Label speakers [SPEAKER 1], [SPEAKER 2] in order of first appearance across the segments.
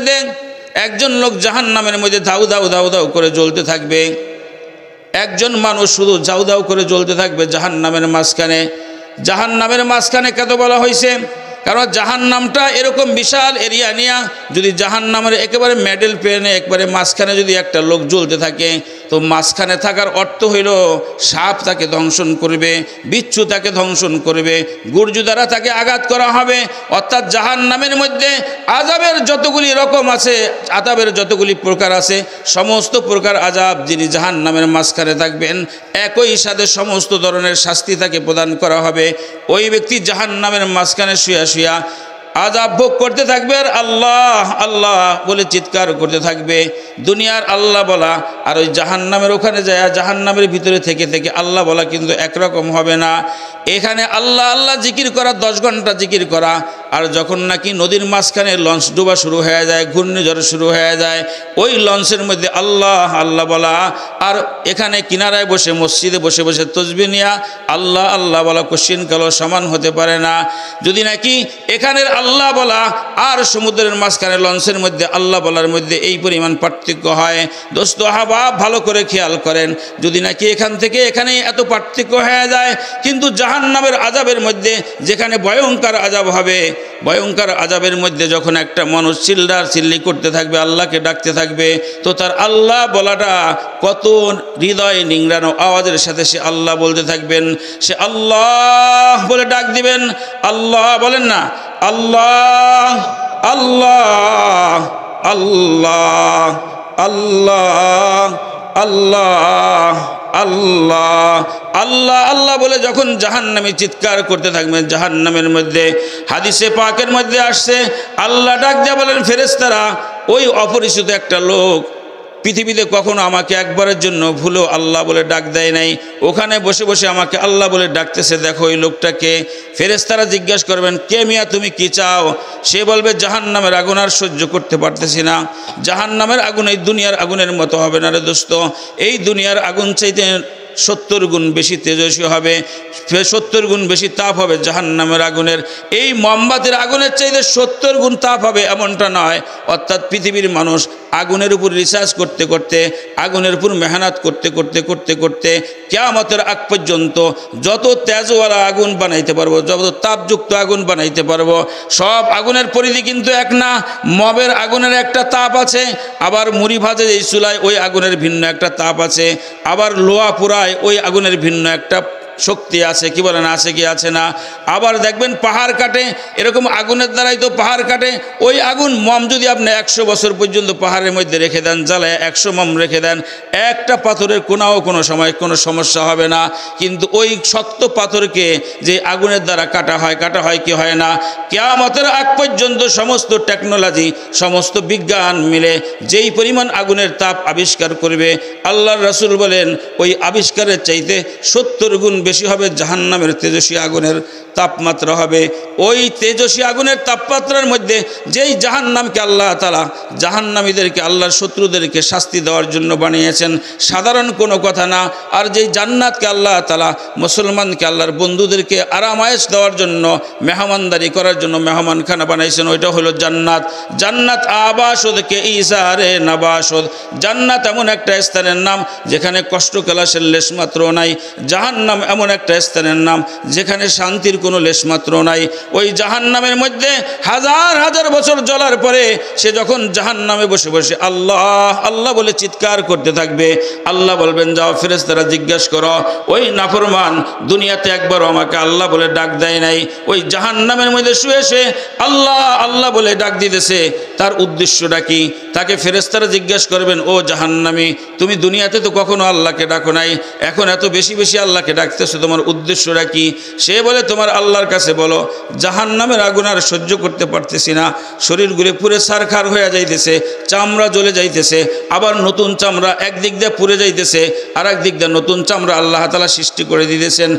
[SPEAKER 1] মধ্যে একজন লোক জাহান্নামের মধ্যে দাউ দাউ দাউ দাউ করে জ্বলতে থাকবে। একজন মানুষ শুধু দাউ দাউ করে জ্বলতে থাকবে জাহান্নামের মাঝখানে। জাহান্নামের মাঝখানে কেন বলা হয়েছে? কারণ জাহান্নামটা এরকম বিশাল এরিয়া নিয়ে যদি জাহান্নামের একেবারে মেডেল পেনে একবারে মাঝখানে যদি একটা লোক জ্বলতে থাকে, তো মাঝখানে থাকার অর্থ হইল সাপ তাকে দংশন করবে, বিচ্ছু তাকে দংশন করবে, গুর্জু দ্বারা তাকে আঘাত করা হবে। অর্থাৎ জাহান্নামের মধ্যে আযাবের যতগুলি রকম আছে, আযাবের যতগুলি প্রকার আছে, সমস্ত প্রকার আযাব যিনি জাহান্নামের মাঝখানে থাকবেন, একই সাথে সমস্ত ধরনের শাস্তি তাকে প্রদান করা হবে। ওই ব্যক্তি জাহান্নামের মাঝখানে শুয়া শুয়া আযাব ভোগ করতে থাকবে আর আল্লাহ আল্লাহ বলে চিৎকার করতে থাকবে। দুনিয়ার আল্লাহ বলা আর ওই জাহান্নামের ওখানে যায় জাহান্নামের ভিতরে থেকে থেকে আল্লাহ বলা কিন্তু একরকম হবে না। এখানে আল্লাহ আল্লাহ জিকির করা 10 ঘন্টা জিকির করা, আর যখন নাকি নদীর মাঝখানে লঞ্চ ডোবা শুরু হয়ে যায়, ঘূর্ণিঝড় শুরু হয়ে যায়, ওই লঞ্চের মধ্যে আল্লাহ আল্লাহ বলা, আর এখানে কিনারায় বসে মসজিদে বসে বসে তসবিহ নিয়া আল্লাহ আল্লাহ বলা কোশ্চিন কালো সমান হতে পারে না। যদি নাকি এখানের আল্লাহ বলা আর সমুদ্রের মাঝখানে লঞ্চের মধ্যে আল্লাহ বলার মধ্যে এই পরিমাণ পার্থক্য হয়, দোস্ত আহবাব ভালো করে খেয়াল করেন, যদি নাকি এখান থেকে এখানে এত পার্থক্য হয়ে যায়, কিন্তু জাহান্নামের আযাবের মধ্যে যেখানে ভয়ঙ্কর আযাব হবে, ভয়ঙ্কর আযাবের মধ্যে যখন একটা মানুষ চিল্লার চিল্লি করতে থাকবে, আল্লাহকে ডাকতে থাকবে, তো তার আল্লাহ বলাটা কত হৃদয় নিংড়ানো আওয়াজের সাথে সে আল্লাহ বলতে থাকবেন। সে আল্লাহ বলে ডাক দিবেন। আল্লাহ বলেন না, আল্লাহ আল্লাহ আল্লাহ আল্লাহ আল্লাহ আল্লাহ আল্লাহ আল্লাহ বলে যখন জাহান্নামী চিৎকার করতে থাকবেন, জাহান্নামের মধ্যে হাদিসে পাকের মধ্যে আসছে আল্লাহ ডাক দিয়ে বলেন, ফেরেশতারা ওই অপরিচিত একটা লোক পৃথিবীতে কখনো আমাকে একবারের জন্য ভুলেও আল্লাহ বলে ডাক দেয় নাই, ওখানে বসে বসে আমাকে আল্লাহ বলে ডাকতেছে, দেখো ওই লোকটাকে। ফেরেশতারা জিজ্ঞাসা করবেন, কে মিয়া, তুমি কি চাও? সে বলবে, জাহান্নামের আগুন আর সহ্য করতে পারতেছি না। জাহান্নামের আগুন এই দুনিয়ার আগুনের মতো হবে না রে দোস্ত, এই দুনিয়ার আগুন চাইতে 70 গুণ বেশি তেজস্বী হবে, 70 গুণ বেশি তাপ হবে জাহান্নামের আগুনের। এই মোমবাতির আগুনের চাইতে 70 গুণ তাপ হবে এমনটা নয়। অর্থাৎ পৃথিবীর মানুষ আগুনের উপর রিসার্চ করতে করতে, আগুনের উপর মেহনত করতে করতে করতে করতে কিয়ামতের আগ পর্যন্ত যত তেজওয়ালা আগুন বানাইতে পারবো, যত তাপযুক্ত আগুন বানাইতে পারবো, সব আগুনের পরিধি কিন্তু এক না। মবের আগুনের একটা তাপ আছে, আবার মুড়ি ভাজে এই চুলায় ওই আগুনের ভিন্ন একটা তাপ আছে, আবার লোহা পোড়ায় ওই আগুনের ভিন্ন একটা শক্তি আছে, কি বলেন, আছে কি আছে না? আবার দেখবেন পাহাড় কাটে, এরকম আগুনের দ্বারাই তো পাহাড় কাটে। ওই আগুন মম যদি আপনি 100 বছর পর্যন্ত পাহাড়ের মধ্যে রেখে দেন, জ্বালায় 100 মম রেখে দেন, একটা পাথরের কোনো সময় কোনো সমস্যা হবে না। কিন্তু ওই শক্ত পাথরকে যে আগুনের দ্বারা কাটা হয় কি হয় না। কিয়ামতের আগ পর্যন্ত সমস্ত টেকনোলজি, সমস্ত বিজ্ঞান মিলে যেই পরিমাণ আগুনের তাপ আবিষ্কার করবে, আল্লাহর রাসূল বলেন ওই আবিষ্কারের চাইতে 70 গুণ বেশি হবে জাহান্নামের তেজস্বী আগুনের তাপমাত্রা হবে। ওই তেজস্বী আগুনের তাপমাত্রার মধ্যে যেই জাহান্নামকে আল্লাহ তাআলা জাহান্নামীদেরকে, আল্লাহর শত্রুদেরকে শাস্তি দেওয়ার জন্য বানিয়েছেন, সাধারণ কোনো কথা না। আর যেই জান্নাতকে আল্লাহ তাআলা মুসলমানকে, আল্লাহর বন্ধুদেরকে আরামায়েশ দেওয়ার জন্য, মেহমানদারি করার জন্য মেহমানখানা বানাইছেন, ওইটা হলো জান্নাত। জান্নাত আবাসুদ কে ইসারে নাবাসুদ, জান্নাত এমন একটা স্থানের নাম যেখানে কষ্ট ক্লেশের লেশমাত্র নাই। জাহান্নাম এমন একটা স্থানের নাম যেখানে শান্তির কোনো লেশমাত্র নাই। ওই জাহান্নামের মধ্যে হাজার হাজার বছর জ্বলার পরে সে যখন জাহান্নামে বসে বসে আল্লাহ আল্লাহ বলে চিৎকার করতে থাকবে, আল্লাহ বলবেন, যাও ফেরেশতারা জিজ্ঞাসা করো, ওই নাফরমান দুনিয়াতে একবারও আমাকে আল্লাহ বলে ডাক দেয় নাই, ওই জাহান্নামের মধ্যে শুয়ে সে আল্লাহ আল্লাহ বলে ডাক দিতেছে, তার উদ্দেশ্যটা কি? তাকে ফেরেশতারা জিজ্ঞাসা করবেন, ও জাহান্নামী, তুমি দুনিয়াতে তো কখনো আল্লাহকে ডাকো নাই, এখন এত বেশি বেশি আল্লাহকে ডাকতেছো, তোমার উদ্দেশ্যটা কি? সে বলে, তোমার আল্লাহর কাছে বলো, জাহান্নামের আগুন আর সহ্য করতে পারতেছি না, শরীর ঘুরে পুরে সারখার হয়ে যাইতেছে, চামড়া জ্বলে যাইতেছে, আবার নতুন চামড়া একদিক দিয়ে পুড়ে যাইতেছে, আর এক দিক দিয়ে নতুন চামড়া আল্লাহ তাআলা সৃষ্টি করে দিতেছেন,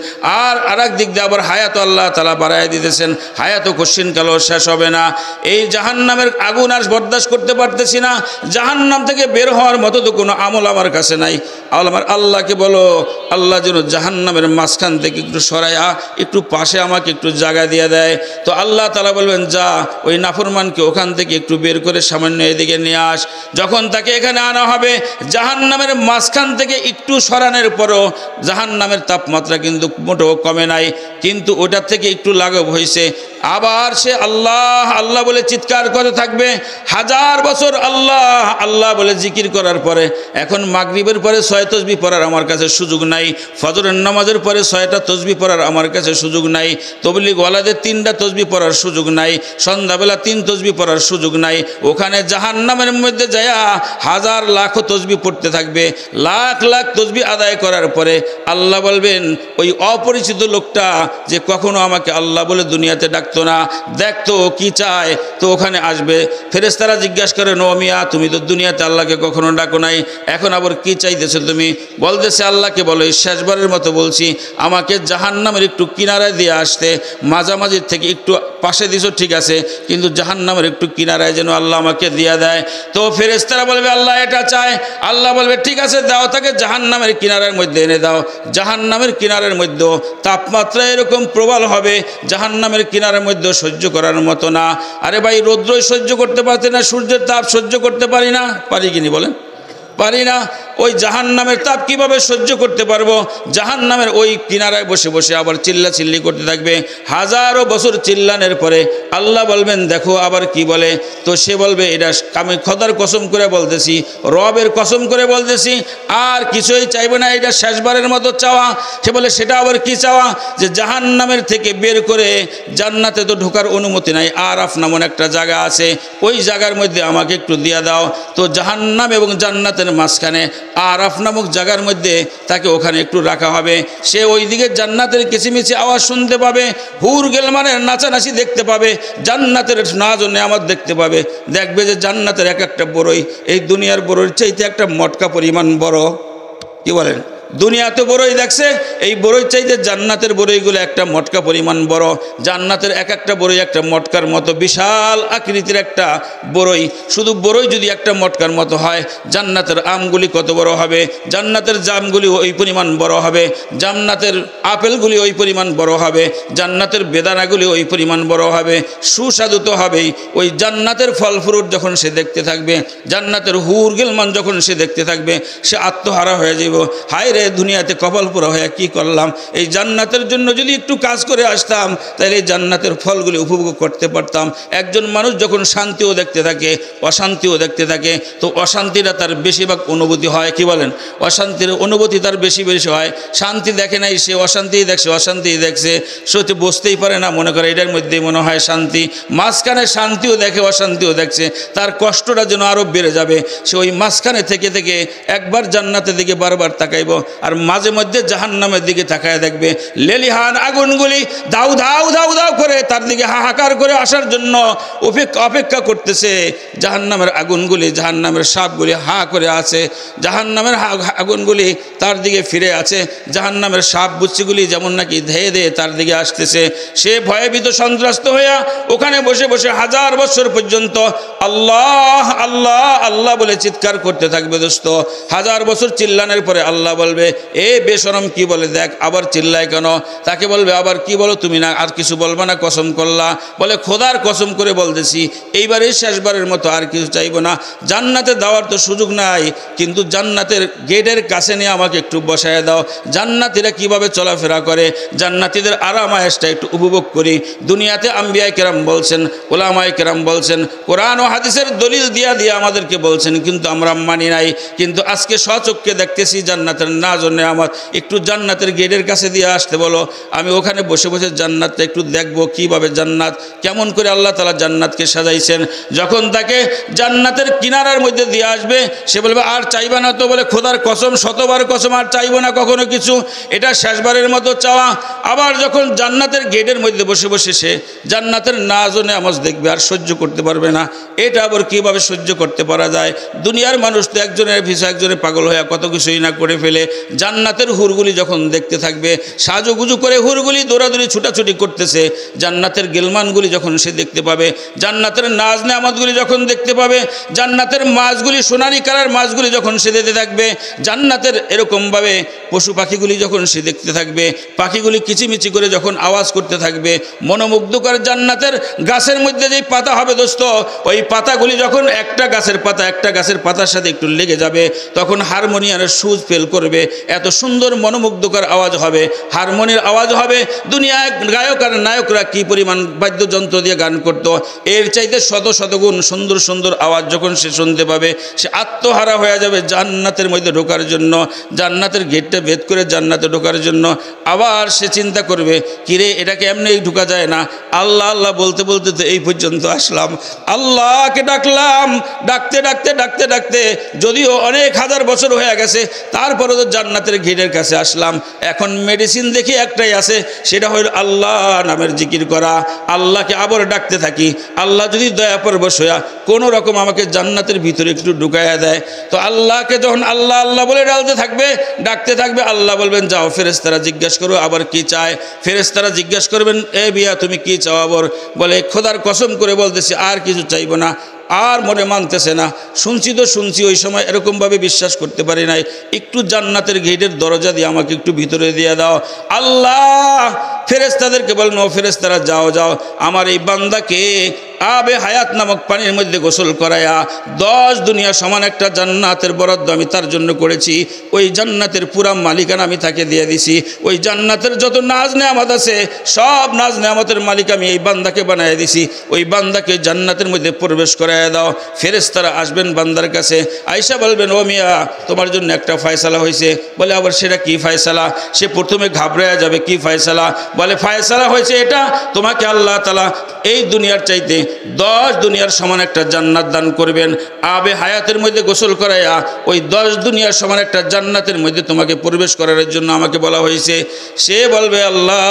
[SPEAKER 1] আর এক দিক দিয়ে আবার হায়াত আল্লাহ তাআলা বাড়ায় দিতেছেন, হায়াত কোশ্চিন কালো শেষ হবে না। এই জাহান্নামের আগুন আর বরদাস্ত করতে পারতেছি না, জাহান্নাম থেকে বের হওয়ার মতো তো কোনো আমল আমার কাছে নাই। আমার আল্লাহকে বলো, আল্লাহ যেন জাহান্নামের মাঝখান থেকে একটু সরাইয়া একটু পাশে আমাকে একটু জায়গা দিয়ে দেয়, তো আল্লাহ তাআলা বলবেন যা ওই নাফরমানকে ওখান থেকে একটু বের করে সামান্য এদিকে নিয়ে আস। যখন তাকে এখানে আনা হবে, জাহান্নামের মাঝখান থেকে একটু সরানোর পরও জাহান্নামের তাপমাত্রা কিন্তু মোটেও কমে নাই, কিন্তু ওটার থেকে একটু লাঘব হয়েছে। আবার সে আল্লাহ আল্লাহ বলে চিৎকার করে থাকবে। 1000 বছর আল্লাহ আল্লাহ বলে জিকির করার পরে এখন মাগরিবের পরে 6 তসবিহ পড়ার আমার কাছে সুযোগ নাই, ফজরের নামাজের পরে 6টা তসবিহ পড়ার আমার কাছে সুযোগ নাই, তবলিগ ওয়ালাদের 3টা তসবিহ পড়ার সুযোগ নাই, সন্ধ্যাবেলা 3 তসবিহ পড়ার সুযোগ নাই। ওখানে জাহান্নামের মধ্যে যায়া হাজার লাখ তসবিহ পড়তে থাকবে। লাখ লাখ তসবিহ আদায় করার পরে আল্লাহ বলবেন ওই অপরিচিত লোকটা যে কখনো আমাকে আল্লাহ বলে দুনিয়াতে ডাকতো না, দেখতো কি চায়, তো ওখানে আসবে। ফেরেশতারা জিজ্ঞাসা করে নো মিয়া, তুমি তো দুনিয়াতে আল্লাহকে কখনো ডাকো নাই, এখন আবার কি চাইতেছো তুমি? বলতেছে আল্লাহকে বলো এই শেষবারের মতো বলছি, আমাকে জাহান্নামের একটু কিনারায় দিয়ে আসতে। মাঝামাঝির থেকে একটু পাশে দিছো ঠিক আছে, কিন্তু জাহান্নামের একটু কিনারায় যেন আল্লাহ আমাকে দিয়ে দেয়। তো ফেরেশতারা বলবে আল্লাহ এটা চায়। আল্লাহ বলবে ঠিক আছে দাও, তাকে জাহান্নামের কিনারার মধ্যে এনে দাও। জাহান্নামের কিনারের মধ্যে তাপমাত্রা এরকম প্রবল হবে, জাহান্নামের কিনারের মধ্যে সহ্য করার মতো না। আরে ভাই রৌদ্রই সহ্য করতে পারতে না, সূর্যের তাপ সহ্য করতে পারি না, পারি কিনি বলেন? পারি না। ওই জাহান্নামের তাপ কিভাবে সহ্য করতে পারবো? জাহান্নামের ওই কিনারায় বসে বসে আবার চিল্লা চিল্লি করতে থাকবে। হাজারো বছর চিল্লানোর পরে আল্লাহ বলবেন দেখো আবার কি বলে। তো সে বলবে এটা আমি খোদার কসম করে বলতেছি, রবের কসম করে বলতেছি, আর কিছুই চাইবে না, এটা শেষবারের মতো চাওয়া। সে বলে সেটা আবার কি চাওয়া? যে জাহান্নামের থেকে বের করে জান্নাতে তো ঢোকার অনুমতি নাই, আরাফ নামন একটা জায়গা আছে, ওই জায়গার মধ্যে আমাকে একটু দিয়ে দাও। তো জাহান্নাম এবং জান্নাতের মাঝখানে আরাফ নামক জায়গার মধ্যে তাকে ওখানে একটু রাখা হবে। সে ওই দিকে জান্নাতের কিচিমিচি আওয়াজ শুনতে পাবে, হুর গেলমানের নাচানাচি দেখতে পাবে, জান্নাতের নাজ ও নেয়ামত দেখতে পাবে। দেখবে যে জান্নাতের এক একটা বড়ই এই দুনিয়ার বড়ইর চাইতে একটা মটকা পরিমাণ বড়। কি বলেন? দুনিয়াতে বড়ই দেখছে, এই বড়ই চাইতে জান্নাতের বড়ইগুলো একটা মটকা পরিমাণ বড়। জান্নাতের এক একটা বড়ই একটা মটকার মতো বিশাল আকৃতির একটা বড়ই। শুধু বড়ই যদি একটা মটকার মতো হয়, জান্নাতের আমগুলি কত বড় হবে, জান্নাতের জামগুলি ওই পরিমাণ বড় হবে, জান্নাতের আপেলগুলি ওই পরিমাণ বড় হবে, জান্নাতের বেদানাগুলি ওই পরিমাণ বড় হবে। সুস্বাদু তো হবেই। ওই জান্নাতের ফল ফ্রুট যখন সে দেখতে থাকবে, জান্নাতের হুর গেলমান যখন সে দেখতে থাকবে, সে আত্মহারা হয়ে যাব। হায় দুনিয়াতে কপাল পোড়া হয়ে কি করলাম, এই জান্নাতের জন্য যদি একটু কাজ করে আসতাম তাহলে এই জান্নাতের ফলগুলি উপভোগ করতে পারতাম। একজন মানুষ যখন শান্তিও দেখতে থাকে অশান্তিও দেখতে থাকে, তো অশান্তিটা তার বেশিরভাগ অনুভূতি হয়। কি বলেন? অশান্তির অনুভূতি তার বেশি বেশি হয়। শান্তি দেখে নাই, সে অশান্তিই দেখছে, অশান্তিই দেখছে, সে তো বুঝতেই পারে না, মনে করে এটার মধ্যেই মনে হয় শান্তি। মাঝখানে শান্তিও দেখে অশান্তিও দেখছে, তার কষ্টটা যেন আরও বেড়ে যাবে। সে ওই মাঝখানে থেকে থেকে একবার জান্নাতের দিকে বারবার তাকাইব, আর মাঝে মধ্যে জাহান্নামের দিকে তাকায় দেখবে লেলিহান আগুনগুলি দাউ দাউ দাউ দাউ করে তার দিকে হাহাকার করে আসার জন্য অপেক্ষা করতেছে। জাহান্নামের আগুনগুলি, জাহান্নামের সাপগুলি হা করে আছে, জাহান্নামের আগুনগুলি তার দিকে ফিরে আছে, জাহান্নামের সাপ বুচ্চিগুলি যেমন নাকি ধেয়ে ধেয়ে তার দিকে আসতেছে। সে ভয়ভীত সন্ত্রস্ত হইয়া ওখানে বসে বসে 1000 বছর পর্যন্ত আল্লাহ আল্লাহ আল্লাহ বলে চিৎকার করতে থাকবে। দোস্ত 1000 বছর চিল্লানোর পরে আল্লাহ বলবে এ বেশরম কি বলে দেখ, আবার চিল্লায় কেন? তাকে বলবে আবার কি বলো তুমি, না আর কিছু বলবে না, কসম করলা? বলে খোদার কসম করে বলতেছি এইবারেই শেষবারের মতো আর কিছু চাইবো না। জান্নাতে দেওয়ার তো সুযোগ নাই, কিন্তু জান্নাতের গেটের কাছে নিয়ে আমাকে একটু বসায় দাও। জান্নাতীরা কিভাবে চলাফেরা করে, জান্নাতীদের আরাম আয়েশটা একটু উপভোগ করি। দুনিয়াতে আম্বিয়ায়ে কেরাম বলছেন, ওলামায়ে কেরাম বলছেন, কোরআন ও হাদিসের দলিল দিয়া দিয়া আমাদেরকে বলছেন, কিন্তু আমরা মানি নাই। কিন্তু আজকে স্বচক্ষে দেখতেছি জান্নাতের না জন্য আমার একটু জান্নাতের গেটের কাছে দিয়ে আসতে বলো, আমি ওখানে বসে বসে জান্নাতটা একটু দেখবো, কিভাবে জান্নাত, কেমন করে আল্লাহ তাআলা জান্নাতকে সাজাইছেন। যখন তাকে জান্নাতের কিনারার মধ্যে দিয়ে আসবে, সে বলবে আর চাইবা না তো? বলে খোদার কসম, শতবার কসম, আর চাইবো না কখনো কিছু, এটা শেষবারের মতো চাওয়া। আবার যখন জান্নাতের গেটের মধ্যে বসে বসে সে জান্নাতের নাজ ও নেয়ামত দেখবে, আর সহ্য করতে পারবে না। এটা আবার কিভাবে সহ্য করতে পারা যায়? দুনিয়ার মানুষ তো একজনের পিছু একজনের পাগল হয়ে কত কিছুই না করে ফেলে। জান্নাতের হুরগুলি যখন দেখতে থাকবে, সাজুগুজু করে হুরগুলি দৌড়াদৌড়ি ছুটাছুটি করতেছে, জান্নাতের গেলমানগুলি যখন সে দেখতে পাবে, জান্নাতের নাজ নেয়ামতগুলি যখন দেখতে পাবে, জান্নাতের মাছগুলি সোনালি কালার মাছগুলি যখন সে দেখতে থাকবে, জান্নাতের এরকমভাবে পশু পাখিগুলি যখন সে দেখতে থাকবে, পাখিগুলি কিচিমিচি করে যখন আওয়াজ করতে থাকবে, মনোমুগ্ধকর জান্নাতের গাছের মধ্যে যেই পাতা হবে দোস্ত, ওই পাতাগুলি যখন একটা গাছের পাতার সাথে একটু লেগে যাবে, তখন হারমোনিয়ামের সুর ফেল করবে, এত সুন্দর মনোমুগ্ধকর আওয়াজ হবে, হারমোনিয়ার আওয়াজ হবে। দুনিয়ায় গায়ক আর নায়করা কি পরিমাণ বাদ্যযন্ত্র দিয়ে গান করত, এর চাইতে শত শতগুণ সুন্দর সুন্দর আওয়াজ যখন সে শুনতে পাবে, সে আত্মহারা হয়ে যাবে জান্নাতের মধ্যে ঢোকার জন্য, জান্নাতের গেটটা ভেদ করে জান্নাতে ঢোকার জন্য। আবার সে চিন্তা করবে, কিরে এটাকে এমনি ঢোকা যায় না, আল্লাহ আল্লাহ বলতে বলতে তো এই পর্যন্ত আসলাম, আল্লাহকে ডাকলাম, ডাকতে ডাকতে ডাকতে ডাকতে যদিও অনেক হাজার বছর হয়ে গেছে, তারপরে তো জান্নাতের গেটের কাছে আসলাম। এখন মেডিসিন দেখি একটাই আছে, সেটা হইল আল্লাহ নামের জিকির করা, আল্লাহকে আবার ডাকতে থাকি। আল্লাহ যদি দয়া পরবশ হইয়া কোনো রকম আমাকে জান্নাতের ভিতরে একটু ঢুকাইয়া দেয়, তো আল্লাহকে যখন আল্লাহ আল্লাহ বলে ডালতে থাকবে, ডাকতে থাকবে, আল্লাহ বলবেন যাও ফেরেশতারা জিজ্ঞেস করো আবার কি চায়। ফেরেশতারা জিজ্ঞেস করবেন, এ বিয়া তুমি কি চাও? আবার বলে খোদার কসম করে বলতেছি আর কিছু চাইব না। আর মনে মানতেছে না, শুনছি তো শুনছি, ওই সময় এরকমভাবে বিশ্বাস করতে পারি নাই, একটু জান্নাতের গেটের দরজা দিয়ে আমাকে একটু ভিতরে দিয়ে দাও। আল্লাহ ফেরেশতাদেরকে বলেন, ও ফেরেশতারা যাও যাও, আমার এই বান্দাকে আবে হায়াত নামক পানির মধ্যে গোসল করায়া 10 দুনিয়া সমান একটা জান্নাতের বরাদ্দ আমি তার জন্য করেছি। ওই জান্নাতের পুরা মালিকানা আমি তাকে দিয়ে দিছি। ওই জান্নাতের যত নাজ নেয়ামত আছে, সব নাজ নেয়ামতের মালিক আমি এই বান্দাকে বানায় দিছি। ওই বান্দাকে জান্নাতের মধ্যে প্রবেশ করাইয়া দাও। ফেরেশতারা আসবেন বান্দার কাছে, আয়েশা বলবেন, ও মিয়া তোমার জন্য একটা ফয়সালা হয়েছে। বলে আবার সেটা কি ফয়সালা? সে প্রথমে ঘাবড়ায়া যাবে, কি ফয়সালা? বলে ফয়সালা হয়েছে এটা, তোমাকে আল্লাহ তাআলা এই দুনিয়ার চাইতে 10 দুনিয়ার সমান একটা জান্নাত দান করবেন। আবে হায়াতের মধ্যে গোসল করাইয়া ওই 10 দুনিয়ার সমান একটা জান্নাতের মধ্যে তোমাকে প্রবেশ করার জন্য আমাকে বলা হয়েছে। সে বলবে, আল্লাহ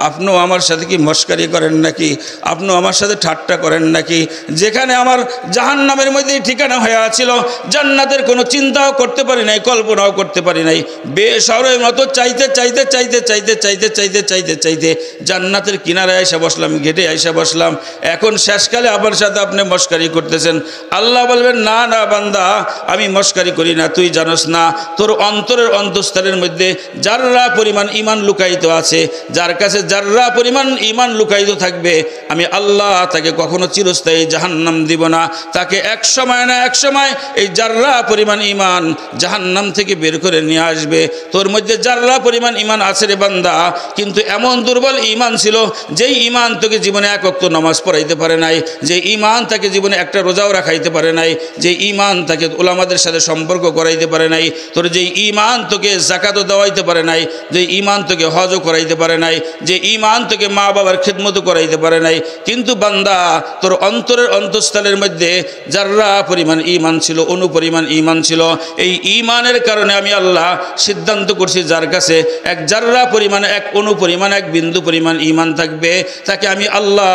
[SPEAKER 1] আপনিও আমার সাথে কি মস্কারি করেন নাকি? আপনিও আমার সাথে ঠাট্টা করেন নাকি? যেখানে আমার জাহান্নামের মধ্যে ঠিকানা হয়ে আছিল, জান্নাতের কোনো চিন্তাও করতে পারি নাই, কল্পনাও করতে পারি নাই, বেসরের মতো চাইতে চাইতে চাইতে চাইতে চাইতে চাইতে চাইতে চাইতে জান্নাতের কিনারায় আইসা বসলাম, গেটে আইসা বসলাম। এখন শেষকালে আমার সাথে আপনি মস্কারি করতেছেন। আল্লাহ বলবেন, না না বান্দা, আমি মস্কারি করি না, তুই জানোস না তোর অন্তরের অন্তঃস্থলের মধ্যে যাররা পরিমাণ ঈমান লুকায়িত আছে, যার কাছে যাররা পরিমাণ ঈমান লুকায়িত থাকবে, আমি আল্লাহ তাকে কখনো চিরস্থায়ী জাহান্নাম দিব না। তাকে এক সময় না এক সময় এই যাররা পরিমাণ ঈমান জাহান্নাম থেকে বের করে নিয়ে আসবে। তোর মধ্যে যাররা পরিমাণ ঈমান আছে রে বান্দা, কিন্তু এমন দুর্বল ঈমান ছিল, যেই ঈমান তোকে জীবনে এক ওয়াক্ত নামাজ পড়াইতে পারে নাই, যে ঈমান তাকে জীবনে একটা রোজাও রাখাইতে পারে নাই, যে ঈমান তাকে উলামাদের সাথে সম্পর্ক করাইতে পারে নাই, তোর যেই ঈমান তোকে যাকাতও দেওয়াইতে পারে নাই, যে ঈমান তোকে হজও করাইতে পারে নাই, যে ঈমান তোকে মা বাবার খিদমতও করাইতে পারে নাই, কিন্তু বান্দা তোর অন্তরের অন্তঃস্থলের মধ্যে যাররা পরিমাণ ঈমান ছিল, অনুপরিমাণ ঈমান ছিল। এই ঈমানের কারণে আমি আল্লাহ সিদ্ধান্ত করছি, যার কাছে এক যাররা পরিমাণ, এক অনুপরিমাণ, এক বিন্দু পরিমাণ ঈমান থাকবে, তাকে আমি আল্লাহ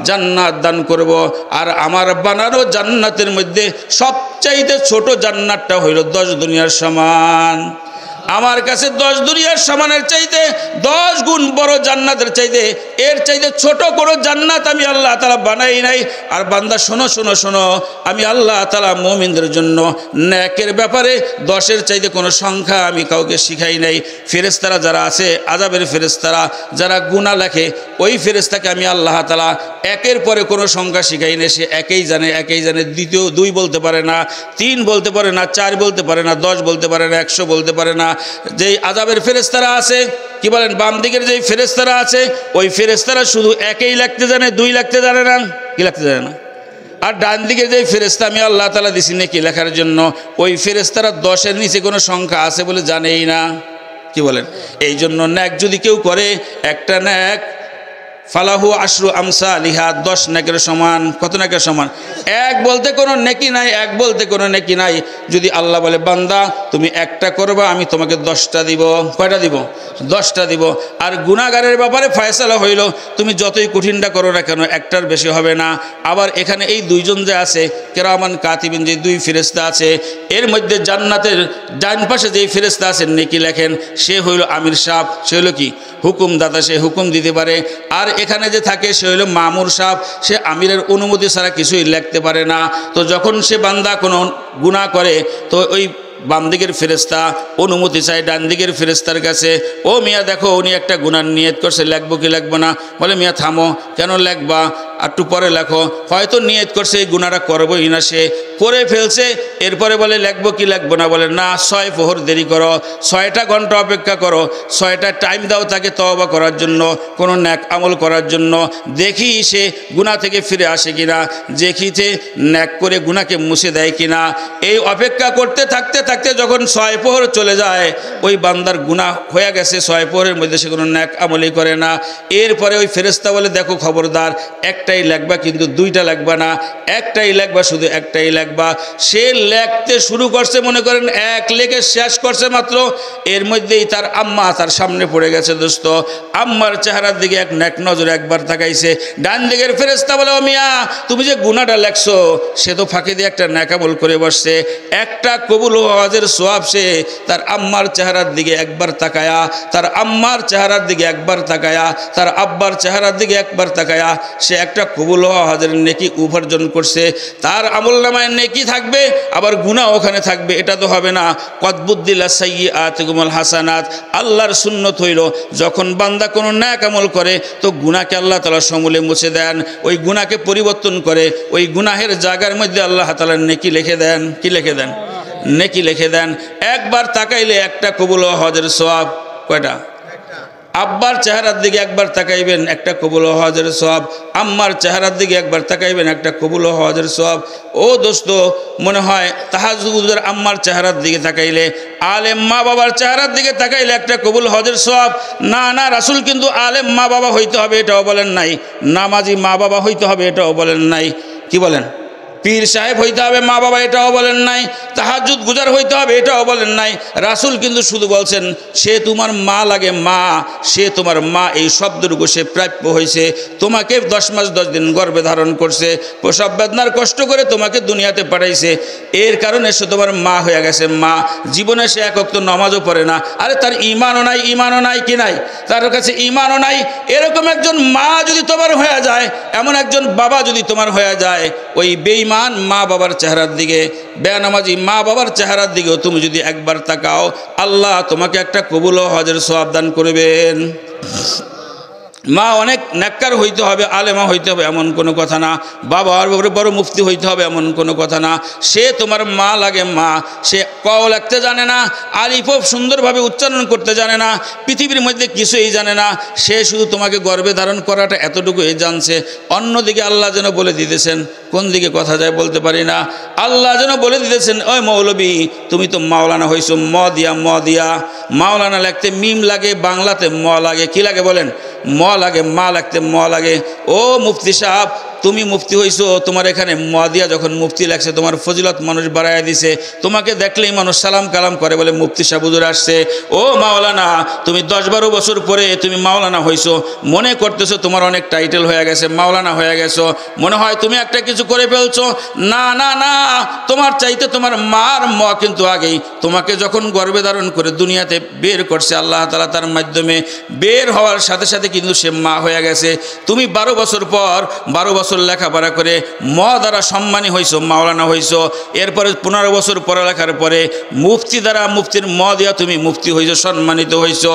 [SPEAKER 1] জান্নাত দান করব। আর আমার বানানো জান্নাতের মধ্যে সবচাইতে ছোট জান্নাতটা হইল 10 দুনিয়ার সমান। আমার কাছে 10 দুনিয়ার সমানের চাইতে 10 গুণ বড় জান্নাতের চাইতে, এর চাইতে ছোট কোনো জান্নাত আমি আল্লাহ তাআলা বানাই নাই। আর বান্দা শোনো শোনো শোনো, আমি আল্লাহ তাআলা মুমিনদের জন্য নেকের ব্যাপারে 10-এর চাইতে কোনো সংখ্যা আমি কাউকে শিখাই নাই। ফেরেশতারা যারা আছে, আযাবের ফেরেশতারা যারা গুনাহ লেখে, ওই ফেরেশতাকে আমি আল্লাহ তাআলা একের পরে কোনো সংখ্যা শিখাই নাই। সে একেই জানে, একেই জানে। দ্বিতীয় 2 বলতে পারে না, 3 বলতে পারে না, 4 বলতে পারে না, 10 বলতে পারে না, 100 বলতে পারে না। যেই আযাবের ফেরেশতারা আছে, কি বলেন, বাম দিকের যেই ফেরেশতারা আছে, ওই ফেরেশতারা শুধু একেই লিখতে জানে, 2 লিখতে জানে না, কি লিখতে জানে না। আর ডান দিকের যেই ফেরেশতা আমি আল্লাহ তাআলা দিছি নেকি লেখার জন্য, ওই ফেরেশতারা 10-এর নিচে কোনো সংখ্যা আছে বলে জানেই না। কি বলেন? এই জন্য নেক যদি কেউ করে, একটা নেক ফালাহু আশরু আমসালিহা, 10 নেকের সমান। কত নেকের সমান? এক বলতে কোনো নেকি নাই, এক বলতে কোনো নেকি নাই। যদি আল্লাহ বলে বান্দা তুমি একটা করবা, আমি তোমাকে 10টা দিব। কয়টা দিব? 10টা দিব। আর গুনাহগারের ব্যাপারে ফয়সালা হইল তুমি যতই কঠিনটা করো না কেন একটার বেশি হবে না। আবার এখানে এই দুইজন যে আছে কিরামান কাতিবিন, যে 2 ফেরেশতা আছে, এর মধ্যে জান্নাতের ডান পাশে যেই ফেরেশতা আছেন নেকি লেখেন, সে হইল আমির সাহেব। সে হইল কি? হুকুমদাতা, সে হুকুম দিতে পারে। আর এখানে যে থাকে সে হইল মামুর সাহেব, সে আমিরের অনুমতি ছাড়া কিছুই লিখতে পারে না। তো যখন সে বান্দা কোনো গুনাহ করে তো ওই বাম দিকের ফেরেশতা অনুমতি চাই ডান দিকের ফেরেশতার কাছে, ও মিয়া দেখো উনি একটা গুনার নিয়ত করছে, লিখবো কি লিখবো না? বলে মিয়া থামো, কেন লিখবা, একটু পরে লেখো। হয়তো নিয়ত করছে এই গুনাহটা করবোই না, সে করে ফেলছে। এরপরে বলে লিখবো কি লিখবো না? বলে না, 6 প্রহর দেরি করো, 6টা ঘন্টা অপেক্ষা করো, 6টা টাইম দাও তাকে তওবা করার জন্য, কোনো নেক আমল করার জন্য। দেখি সে গুনাহ থেকে ফিরে আসে কিনা, দেখিতে নেক করে গুনাহকে মুছে দেয় কিনা। এই অপেক্ষা করতে থাকতে থাকতে যখন 6 প্রহর চলে যায়, ওই বান্দার গুনাহ হয়ে গেছে, 6 প্রহরের মধ্যে সে কোনো নেক আমলই করে না। এরপরে ওই ফেরেশতা বলে দেখো খবরদার, একটাই লেখবা, কিন্তু 2টা লেখবা না, একটাই লেখবা, শুধু একটাই লেখবা। সে লেখতে শুরু করছে, মনে করেন 1 লেখে শেষ করছে মাত্র, এর মধ্যেই তার আম্মা তার সামনে পড়ে গেছে। দোস্ত, আম্মার চেহারার দিকে এক নেক নজরে একবার তাকাইছে। ডান দিকের ফেরেশতা বলে ও মিয়া তুমি যে গুনাহটা লেখছো, সে তো ফাঁকি দিয়ে একটা নেক আমল করে বসছে, একটা কবুল হওয়াজের সওয়াব সে তার আম্মার চেহারার দিকে একবার তাকায়া, তার আম্মার চেহারার দিকে একবার তাকায়া, তার আব্বার চেহারার দিকে একবার তাকায়া সে একটা কবুল হওয়া হজের নেকি উপার্জন করছে। তার আমলনামায় নেকি থাকবে, আবার গুনাহ ওখানে থাকবে। এটা তো হবে না। কদবুদ্দিলা সাইয়্যাতুকুমুল হাসানাত, আল্লাহর সুন্নত হইল যখন বান্দা কোনো নেক আমল করে তো গুনাহকে আল্লাহ তাআলা সমূলে মুছে দেন, ওই গুনাহকে পরিবর্তন করে ওই গুনাহের জায়গার মধ্যে আল্লাহ তাআলা নেকি লিখে দেন। কি লিখে দেন? নেকি লিখে দেন। একবার তাকাইলে একটা কবুল হজের সওয়াব। কয়টা? আব্বার চেহারার দিকে একবার তাকাইবেন, একটা কবুল হজের সওয়াব। আম্মার চেহারার দিকে একবার তাকাইবেন, একটা কবুল হজের সওয়াব। ও দোস্ত, মনে হয় তাহাজ্জুদের আম্মার চেহারার দিকে তাকাইলে, আলেম মা বাবার চেহারার দিকে তাকাইলে একটা কবুল হজের সওয়াব। না না, রাসূল কিন্তু আলেম মা বাবা হইতে হবে এটাও বলেন নাই, নামাজি মা বাবা হইতে হবে এটাও বলেন নাই। কি বলেন? পীর সাহেব হইতে হবে মা বাবা এটাও বলেন নাই, তাহাজ্জুদ গুজার হইতে হবে এটাও বলেন নাই। রাসূল কিন্তু শুধু বলছেন সে তোমার মা লাগে, মা, সে তোমার মা, এই শব্দটুকু সে প্রাপ্য হয়েছে। তোমাকে 10 মাস 10 দিন গর্ভে ধারণ করছে, প্রসব বেদনার কষ্ট করে তোমাকে দুনিয়াতে পাঠাইছে, এর কারণে সে তোমার মা হয়ে গেছে। মা জীবনে সে এক ওয়াক্ত নামাজও পড়ে না, আরে তার ঈমানও নাই, ঈমানও নাই কি নাই, তার কাছে ঈমানও নাই। এরকম একজন মা যদি তোমার হয়ে যায়, এমন একজন বাবা যদি তোমার হয়ে যায়, ওই বেঈমান মা বাবার চেহারার দিকে, বেনামাজি মা বাবার চেহারার দিকেও তুমি যদি একবার তাকাও, আল্লাহ তোমাকে একটা কবুল হজের সওয়াব দান করবেন। মা অনেক নেককার হইতে হবে, আলেমা হইতে হবে এমন কোনো কথা না, বাবার বড় মুফতি হইতে হবে এমন কোনো কথা না। সে তোমার মা লাগে, মা, সে কও লিখতে জানে না, আলিফ সুন্দরভাবে উচ্চারণ করতে জানে না, পৃথিবীর মধ্যে কিছুই জানে না, সে শুধু তোমাকে গর্ভে ধারণ করাটা এতটুকুই জানছে। অন্যদিকে আল্লাহ যেন বলে দিতেছেন, কোন দিকে কথা যায় বলতে পারি না, আল্লাহ যেন বলে দিতেছেন ওই মৌলবী তুমি তো মাওলানা হইছো, ম দিয়া ম দিয়া। মাওলানা লিখতে মিম লাগে, বাংলাতে ম লাগে। কি লাগে বলেন? ম লাগে। মা লাগতে ম লাগে। ও মুফতি সাহেব তুমি মুফতি হইছো, তোমার এখানে ম দিয়া যখন মুফতি লাগছে, তোমার ফজিলত মানুষ বাড়াইয়া দিছে, তোমাকে দেখলেই মানুষ সালাম কালাম করে, বলে মুফতি সাহেব হুজুর আসছে। ও মাওলানা তুমি 10-12 বছর পরে তুমি মাওলানা হইছো, মনে করতেছো তোমার অনেক টাইটেল হয়ে গেছে, মাওলানা হয়ে গেছো, মনে হয় তুমি একটা কিছু করে ফেলছো। না না না, তোমার চাইতে তোমার মার ম কিন্তু আগেই। তোমাকে যখন গর্ভে ধারণ করে দুনিয়াতে বের করছে আল্লাহ তাআলা, তার মাধ্যমে বের হওয়ার সাথে সাথে কিন্তু সে মা হয়ে গেছে। তুমি 12 বছর পর 12 বছর লেখাপড়া করে ম দ্বারা সম্মানী হইছো, মাওলানা হইছো। এরপরে 15 বছর পড়ালেখার পরে মুফতি দ্বারা, মুফতির ম দিয়া তুমি মুফতি হইছো, সম্মানিত হইছো।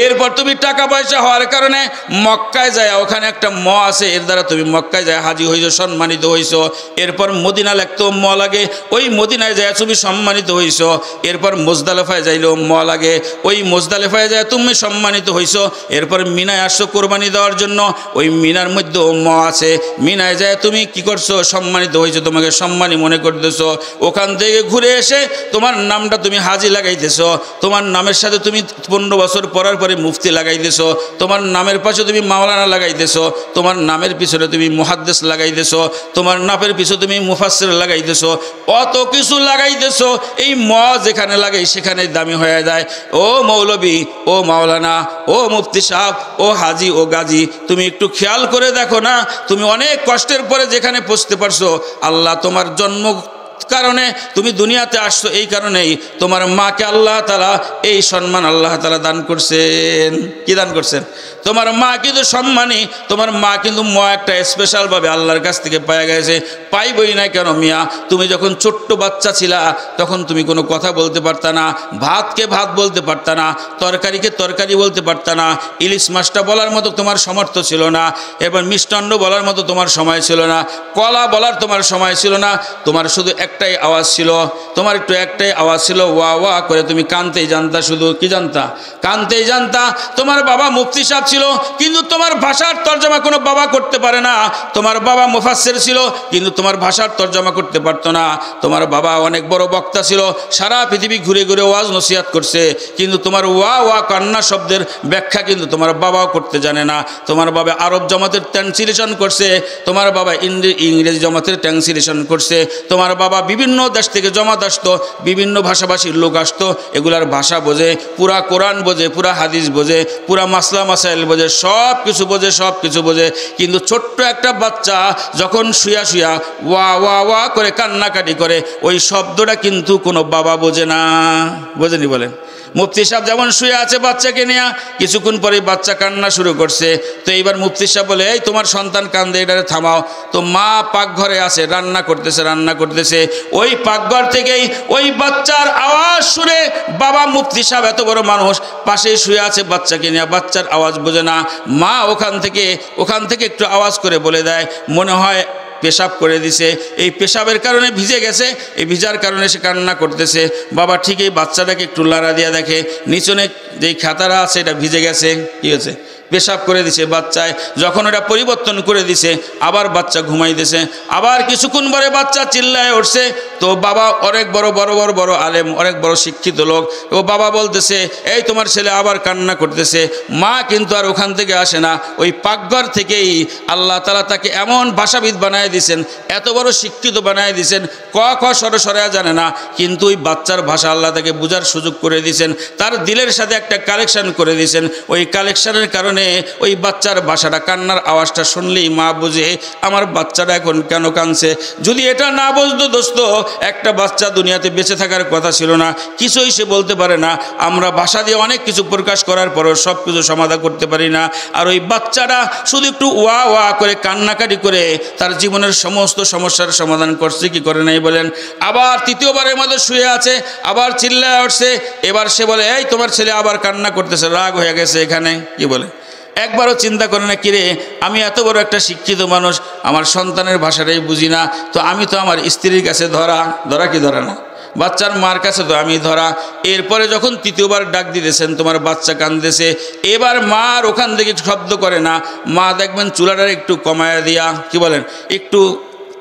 [SPEAKER 1] এরপর তুমি টাকা পয়সা হওয়ার কারণে মক্কায় যায়, ওখানে একটা ম আছে, এর দ্বারা তুমি মক্কায় যায় হাজি হইছো, সম্মানিত হইছো। এরপর মদিনা লিখতেও ম লাগে, ওই মদিনায় যায় তুমি সম্মানিত হইছো। এরপর মুজদালিফায় যাইলেও ম লাগে, ওই মুজদালিফায় যায় তুমি সম্মানিত হইছো। এরপর মিনায় আসছো কোরবানি দেওয়ার জন্য, ওই মিনার মধ্যেও ম আছে, মিনা মদিনায় যায় তুমি কি করছো, সম্মানিত হয়েছে, তোমাকে সম্মানী মনে করতেছো। ওখান থেকে ঘুরে এসে তোমার নামটা তুমি হাজি লাগাইতেছো, তোমার নামের সাথে তুমি 15 বছর পরার পরে মুফতি লাগাইতেছো, তোমার নামের পাশে তুমি মাওলানা লাগাইতেছো, তোমার নামের পিছনে তুমি মুহাদ্দিস লাগাইতেছো, তোমার নামের পিছনে তুমি মুফাসসির লাগাইতেছো, অত কিছু লাগাইতেছো। এই ম যেখানে লাগাই সেখানে দামি হয়ে যায়। ও মৌলবী, ও মাওলানা, ও মুফতি সাহেব, ও হাজি, ও গাজী, তুমি একটু খেয়াল করে দেখো না, তুমি অনেক কষ্টের পরে যেখানে পৌঁছতে পারছো, আল্লাহ তোমার জন্ম কারণে তুমি দুনিয়াতে আসছো, এই কারণেই তোমার মাকে আল্লাহ তাআলা এই সম্মান আল্লাহ তাআলা দান করছেন। কি দান করছেন? তোমার মা কিন্তু সম্মানী, তোমার মা কিন্তু একটা স্পেশালভাবে আল্লাহর কাছ থেকে পাওয়া গেছে। পাইবই না কেন মিয়া? তুমি যখন ছোট্ট বাচ্চা ছিলা তখন তুমি কোনো কথা বলতে পারতা না, ভাতকে ভাত বলতে পারতা না, তরকারিকে তরকারি বলতে পারতা না, ইলিশ মাছটা বলার মতো তোমার সামর্থ্য ছিল না, এবার মিষ্টান্ন বলার মতো তোমার সময় ছিল না, কলা বলার তোমার সময় ছিল না। তোমার শুধু একটাই আওয়াজ ছিল, তোমার একটু একটাই আওয়াজ ছিল, ওয়া ওয়া করে তুমি কানতেই জানতা। শুধু কি জানতা? কানতেই জানতা। তোমার বাবা মুফতি সাহেব ছিল, কিন্তু তোমার ভাষার তর্জমা কোনো বাবা করতে পারে না। তোমার বাবা মুফাসসির ছিল, কিন্তু তোমার ভাষার তর্জমা করতে পারতো না। তোমার বাবা অনেক বড় বক্তা ছিল, সারা পৃথিবী ঘুরে ঘুরে ওয়াজ নসিহত করছে, কিন্তু তোমার ওয়া ওয়া কান্না শব্দের ব্যাখ্যা কিন্তু তোমার বাবাও করতে জানে না। তোমার বাবা আরব জমাতের ট্রান্সলেশন করছে, তোমার বাবা ইংরেজি জমাতের ট্রান্সলেশন করছে, তোমার বাবা বিভিন্ন দেশ থেকে জমাত আসতো, বিভিন্ন ভাষাভাষীর লোক আসতো, এগুলার ভাষা বোঝে, পুরা কোরআন বোঝে, পুরা হাদিস বোঝে, পুরা মাসলা মাসাইল বোঝে, সব কিছু বোঝে, সব কিছু বোঝে। কিন্তু ছোট্ট একটা বাচ্চা যখন শুয়া শুয়া ওয়া ওয়া ওয়া করে কান্নাকাটি করে, ওই শব্দটা কিন্তু কোনো বাবা বোঝে না। বোঝেনি? বলেন। মুফতি সাহেব যেমন শুয়ে আছে বাচ্চাকে নিয়ে, কিছুক্ষণ পরে বাচ্চা কান্না শুরু করছে। তো এইবার মুফতি সাহেব বলে, এই তোমার সন্তান কান্দে, এটারে থামাও। তো মা পাকঘরে আছে, রান্না করতেছে। ওই পাকঘর থেকেই ওই বাচ্চার আওয়াজ শুনে বাবা মুফতি সাহেব এত বড় মানুষ পাশে শুয়ে আছে বাচ্চাকে নিয়ে, বাচ্চার আওয়াজ বোঝে না। মা ওখান থেকে একটু আওয়াজ করে বলে দেয়, মনে হয় পেশাব করে দিছে, এই পেশাবের কারণে ভিজে গেছে, এই ভিজার কারণে সে কান্না করতেছে। বাবা ঠিক এই বাচ্চাটাকে একটু লাড়া দিয়ে দেখে, নিচনে যেই খাতারা আছে এটা ভিজে গেছে, কি হয়েছে? পেশাব করে দিছে বাচ্চায়। যখন এটা পরিবর্তন করে দিছে, আবার বাচ্চা ঘুমাইতেছে। আবার কিছুক্ষণ পরে বাচ্চা চিল্লায় উঠছে। তো বাবা অনেক বড় আলেম, অনেক বড় শিক্ষিত লোক, ও বাবা বলতেছে, এই তোমার ছেলে আবার কান্না করতেছে। মা কিন্তু আর ওখান থেকে আসে না, ওই পাকঘর থেকেই আল্লাহ তাআলা তাকে এমন ভাষাবিদ বানায় দিয়েছেন, এত বড় শিক্ষিত বানায় দিয়েছেন, ক খ সরা জানে না, কিন্তু ওই বাচ্চার ভাষা আল্লাহ তাকে বোঝার সুযোগ করে দিয়েছেন, তার দিলের সাথে একটা কালেকশন করে দিয়েছেন। ওই কালেকশনের কারণে ওই বাচ্চার ভাষাটা, কান্নার আওয়াজটা শুনলেই মা বুঝে আমার বাচ্চাটা এখন কেন কাঁদছে। যদি এটা না বুঝতো দোস্ত, একটা বাচ্চা দুনিয়াতে বেঁচে থাকার কথা ছিল না, কিছুই সে বলতে পারে না। আমরা ভাষা দিয়ে অনেক কিছু প্রকাশ করার পরও সব কিছু সমাধান করতে পারি না। আর ওই বাচ্চাটা শুধু একটু ওয়া ওয়া করে কান্নাকাটি করে তার জীবনের সমস্ত সমস্যার সমাধান করছে, কি করে নাই বলেন? আবার তৃতীয়বারের মধ্যে শুয়ে আছে, আবার চিল্লায় উঠছে। এবার সে বলে, এই তোমার ছেলে আবার কান্না করতেছে, রাগ হয়ে গেছে এখানে, কি বলে? একবারও চিন্তা করে না, কিরে আমি এত বড় একটা শিক্ষিত মানুষ, আমার সন্তানের ভাষাটাই বুঝি না, তো আমি তো আমার স্ত্রীর কাছে ধরা কি ধরা না, বাচ্চার মার কাছে তো আমি ধরা। এরপরে যখন তৃতীয়বার ডাক দিতেছেন, তোমার বাচ্চা কাঁদতেছে, এবার মার ওখান থেকে শব্দ করে না, মা দেখবেন চুলাটার একটু কমায়া দিয়া, কি বলেন, একটু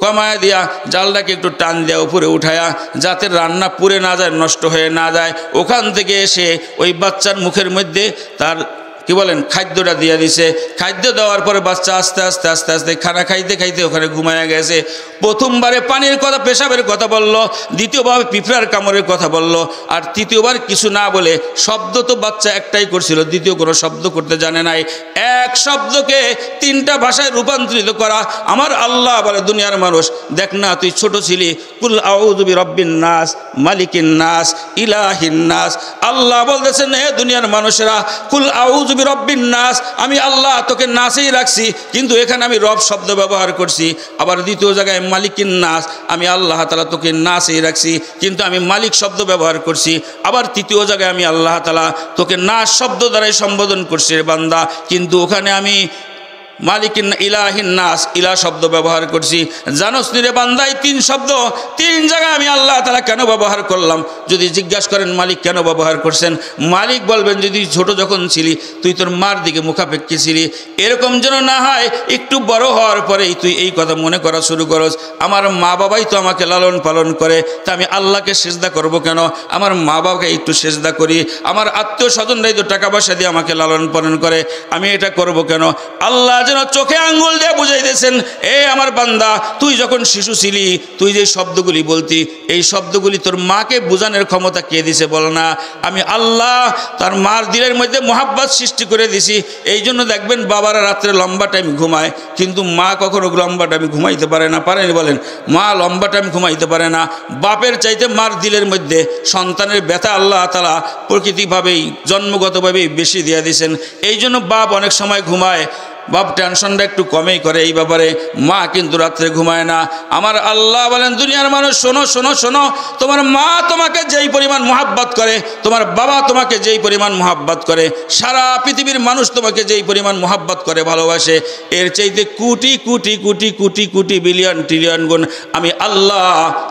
[SPEAKER 1] কমায়া দিয়া জালটাকে একটু টান দেওয়া উপরে উঠায়া, যাতে রান্না পুড়ে না যায়, নষ্ট হয়ে না যায়, ওখান থেকে এসে ওই বাচ্চার মুখের মধ্যে তার কি বলেন খাদ্যটা দিয়ে দিছে। খাদ্য দেওয়ার পরে বাচ্চা আস্তে আস্তে খানা খাইতে ওখানে ঘুমায়া গেছে। প্রথমবারে পানির কথা, পেশাবের কথা বলল, দ্বিতীয়বার পিঁপড়ার কামড়ের কথা বলল, আর তৃতীয়বার কিছু না বলে শব্দ তো বাচ্চা একটাই করছিল, দ্বিতীয় কোনো শব্দ করতে জানে নাই। এক শব্দকে 3টা ভাষায় রূপান্তরিত করা আমার আল্লাহ বলে, দুনিয়ার মানুষ দেখ না, তুই ছোট ছিলি, কুল আউযু বিরাব্বিন নাস মালিকিন নাস ইলাহিন নাস। আল্লাহ বলতেছেন, হে দুনিয়ার মানুষেরা, কুল আউযু বিরাব্বিন নাস, আমি আল্লাহ তোকে নাসেই রাখছি, কিন্তু এখানে আমি রব শব্দ ব্যবহার করছি। আবার দ্বিতীয় জায়গায় মালিকিন নাস, আমি আল্লাহ তাআলা তোকে নাসেই রাখছি, কিন্তু আমি মালিক শব্দ ব্যবহার করছি। আবার তৃতীয় জায়গায় আমি আল্লাহ তাআলা তোকে নাস শব্দ দ্বারাই সম্বোধন করছি রে বান্দা, কিন্তু ওখানে আমি মালিকিন ইলাহিন নাস, ইলা শব্দ ব্যবহার করছি। জানোস রে বান্দাই 3 শব্দ 3 জায়গায় আমি আল্লাহ তাআলা কেন ব্যবহার করলাম? যদি জিজ্ঞাসা করেন মালিক কেন ব্যবহার করছেন, মালিক বলবেন যদি ছোট যখন ছিলি তুই তোর মার দিকে মুখাপেক্ষী ছিলি, এরকম যেন না হয় একটু বড় হওয়ার পরেই তুই এই কথা মনে করা শুরু করস আমার মা বাবাই তো আমাকে লালন পালন করে, তা আমি আল্লাহকে সেজদা করব কেন? আমার মা বাবাকে একটু সেজদা করি, আমার আত্মীয় স্বজনরাই তো টাকা পয়সা দিয়ে আমাকে লালন পালন করে, আমি এটা করব কেন? আল্লাহ যেন চোখে আঙ্গুল দিয়ে বুঝাই দিয়েছেন, এ আমার বান্দা তুই যখন শিশু ছিলি তুই যে শব্দগুলি বলতি এই শব্দগুলি তোর মাকে বোঝানোর ক্ষমতা কে দিছে বল না? আমি আল্লাহ তার মার দিলের মধ্যে মোহাব্বত সৃষ্টি করে দিছি। এই জন্য দেখবেন বাবারা রাত্রে লম্বা টাইম ঘুমায়, কিন্তু মা কখনো লম্বা টাইম ঘুমাইতে পারে না, পারেনি বলেন? মা লম্বা টাইম ঘুমাইতে পারে না। বাপের চাইতে মার দিলের মধ্যে সন্তানের ব্যথা আল্লাহ তাআলা প্রকৃতিভাবেই জন্মগতভাবেই বেশি দিয়ে দিয়েছেন। এই জন্য বাপ অনেক সময় ঘুমায়, বাপ টেনশনটা একটু কমেই করে এই ব্যাপারে, মা কিন্তু রাত্রে ঘুমায় না। আমার আল্লাহ বলেন দুনিয়ার মানুষ শোনো শোনো শোনো, তোমার মা তোমাকে যেই পরিমাণ মোহাব্বত করে, তোমার বাবা তোমাকে যেই পরিমাণ মোহাব্বত করে, সারা পৃথিবীর মানুষ তোমাকে যেই পরিমাণ মোহাব্বত করে ভালোবাসে, এর চাইতে কোটি কোটি কোটি কোটি কোটি বিলিয়ন ট্রিলিয়ন গুণ আমি আল্লাহ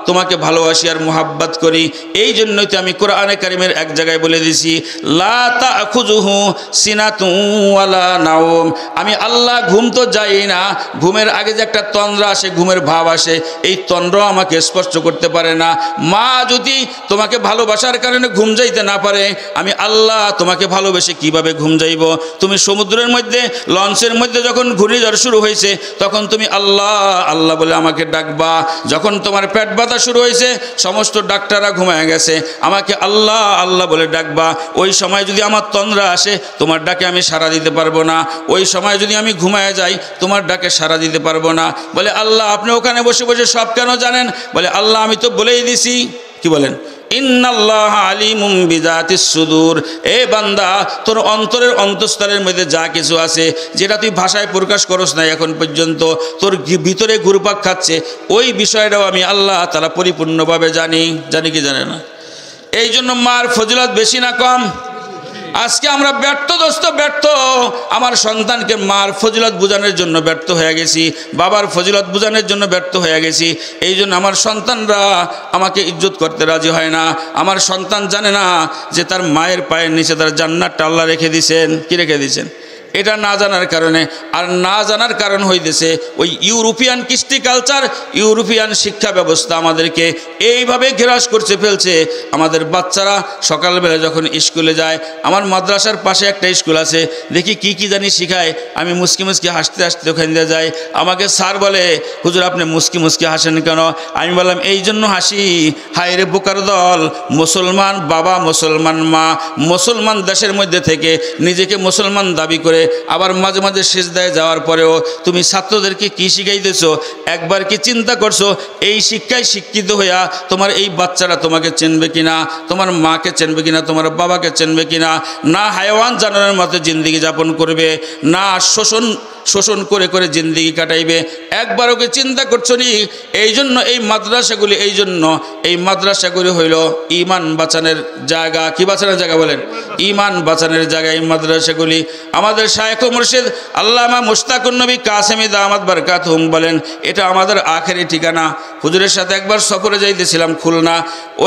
[SPEAKER 1] তোমাকে ভালোবাসি আর মোহাব্বত করি। এই জন্যই তো আমি কোরআনে কারিমের এক জায়গায় বলে দিছি লা তাখুযুহু সিনাতুন ওয়ালা নাওম, আমি আল্লাহ ঘুম তো যাই না, ঘুমের আগে যে একটা তন্দ্রা আসে, ঘুমের ভাব আসে, এই তন্দ্রা আমাকে স্পর্শ করতে পারে না। মা যদি তোমাকে ভালোবাসার কারণে ঘুম যাইতে না পারে, আমি আল্লাহ তোমাকে ভালোবেসে কিভাবে ঘুম যাইব? তুমি সমুদ্রের মধ্যে লঞ্চের মধ্যে যখন ঘূর্ণিঝড় শুরু হয়েছে তখন তুমি আল্লাহ আল্লাহ বলে আমাকে ডাকবা, যখন তোমার পেট ব্যথা শুরু হয়েছে সমস্ত ডাক্তাররা ঘুমায় গেছে, আমাকে আল্লাহ আল্লাহ বলে ডাকবা। ওই সময় যদি আমার তন্দ্রা আসে তোমার ডাকে আমি সাড়া দিতে পারবো না, ওই সময় যদি আমি ঘুমায় যাই তোমার ডাকে সাড়া দিতে পারবো না। বলে আল্লাহ আপনি ওখানে বসে বসে সব কেন জানেন? বলে আল্লাহ আমি তো বলেই দিছি। কি বলেন? ইন্নাল্লাহ আলিমুম বিজাতিস সুদূর, এ বান্দা তোর অন্তরের অন্তঃস্থলের মধ্যে যা কিছু আছে যেটা তুই ভাষায় প্রকাশ করস না এখন পর্যন্ত, তোর ভিতরে ঘুরপাক খাচ্ছে, ওই বিষয়টাও আমি আল্লাহ তাআলা পরিপূর্ণভাবে জানি। জানি কি জানে না? এই জন্য মার ফজিলত বেশি না কম? আজকে আমরা ব্যর্থ দোস্ত, ব্যর্থ। আমার সন্তানকে মার ফজিলত বোঝানোর জন্য ব্যর্থ হয়ে গেছি, বাবার ফজিলত বোঝানোর জন্য ব্যর্থ হয়ে গেছি। এই জন্য আমার সন্তানরা আমাকে ইজ্জত করতে রাজি হয় না। আমার সন্তান জানে না যে তার মায়ের পায়ের নিচে তার জান্নাতটা আল্লাহ রেখে দিয়েছেন। কি রেখে দিয়েছেন? এটা না জানার কারণে। আর না জানার কারণ হইতেছে ওই ইউরোপিয়ান কৃষ্টি কালচার, ইউরোপিয়ান শিক্ষা ব্যবস্থা আমাদেরকে এইভাবে গ্রাস করছে ফেলছে। আমাদের বাচ্চারা সকালবেলা যখন স্কুলে যায়, আমার মাদ্রাসার পাশে একটা স্কুল আছে, দেখি কি কি জানি শিখায়, আমি মুস্কি মুস্কি হাসতে হাসতে ওখান দিয়ে যাই। আমাকে স্যার বলে হুজুর আপনি মুস্কি মুস্কি হাসেন কেন? আমি বললাম এই জন্য হাসি, হায় রে বোকার দল, মুসলমান বাবা মুসলমান মা মুসলমান দেশের মধ্যে থেকে নিজেকে মুসলমান দাবি করে আবার মাঝে মাঝে সিজদায় যাওয়ার পরেও তুমি ছাত্রদেরকে কি শিখাইতেছো? একবার কি চিন্তা করছো এই শিক্ষায় শিক্ষিত হইয়া তোমার এই বাচ্চারা তোমাকে চিনবে কিনা, তোমার মাকে চিনবে কিনা, তোমার বাবাকে চিনবে কিনা? না হায়াওয়ান জানোয়ারের মতো জিন্দেগি যাপন করবে, না শোষণ করে করে জিন্দেগি কাটাইবে, একবার ওকে চিন্তা করছো নি? এই জন্য এই মাদ্রাসাগুলি হইল ইমান বাঁচানোর জায়গা। কি বাঁচানোর জায়গা বলেন? ইমান বাঁচানোর জায়গা এই মাদ্রাসাগুলি। আমাদের শায়েখ ও মুর্শিদ আল্লামা মুশতাকুন নবী কাসেমি দামাত বারকাতুহুম বলেন এটা আমাদের আখেরি ঠিকানা। হুজুরের সাথে একবার সফরে যাইতেছিলাম খুলনা,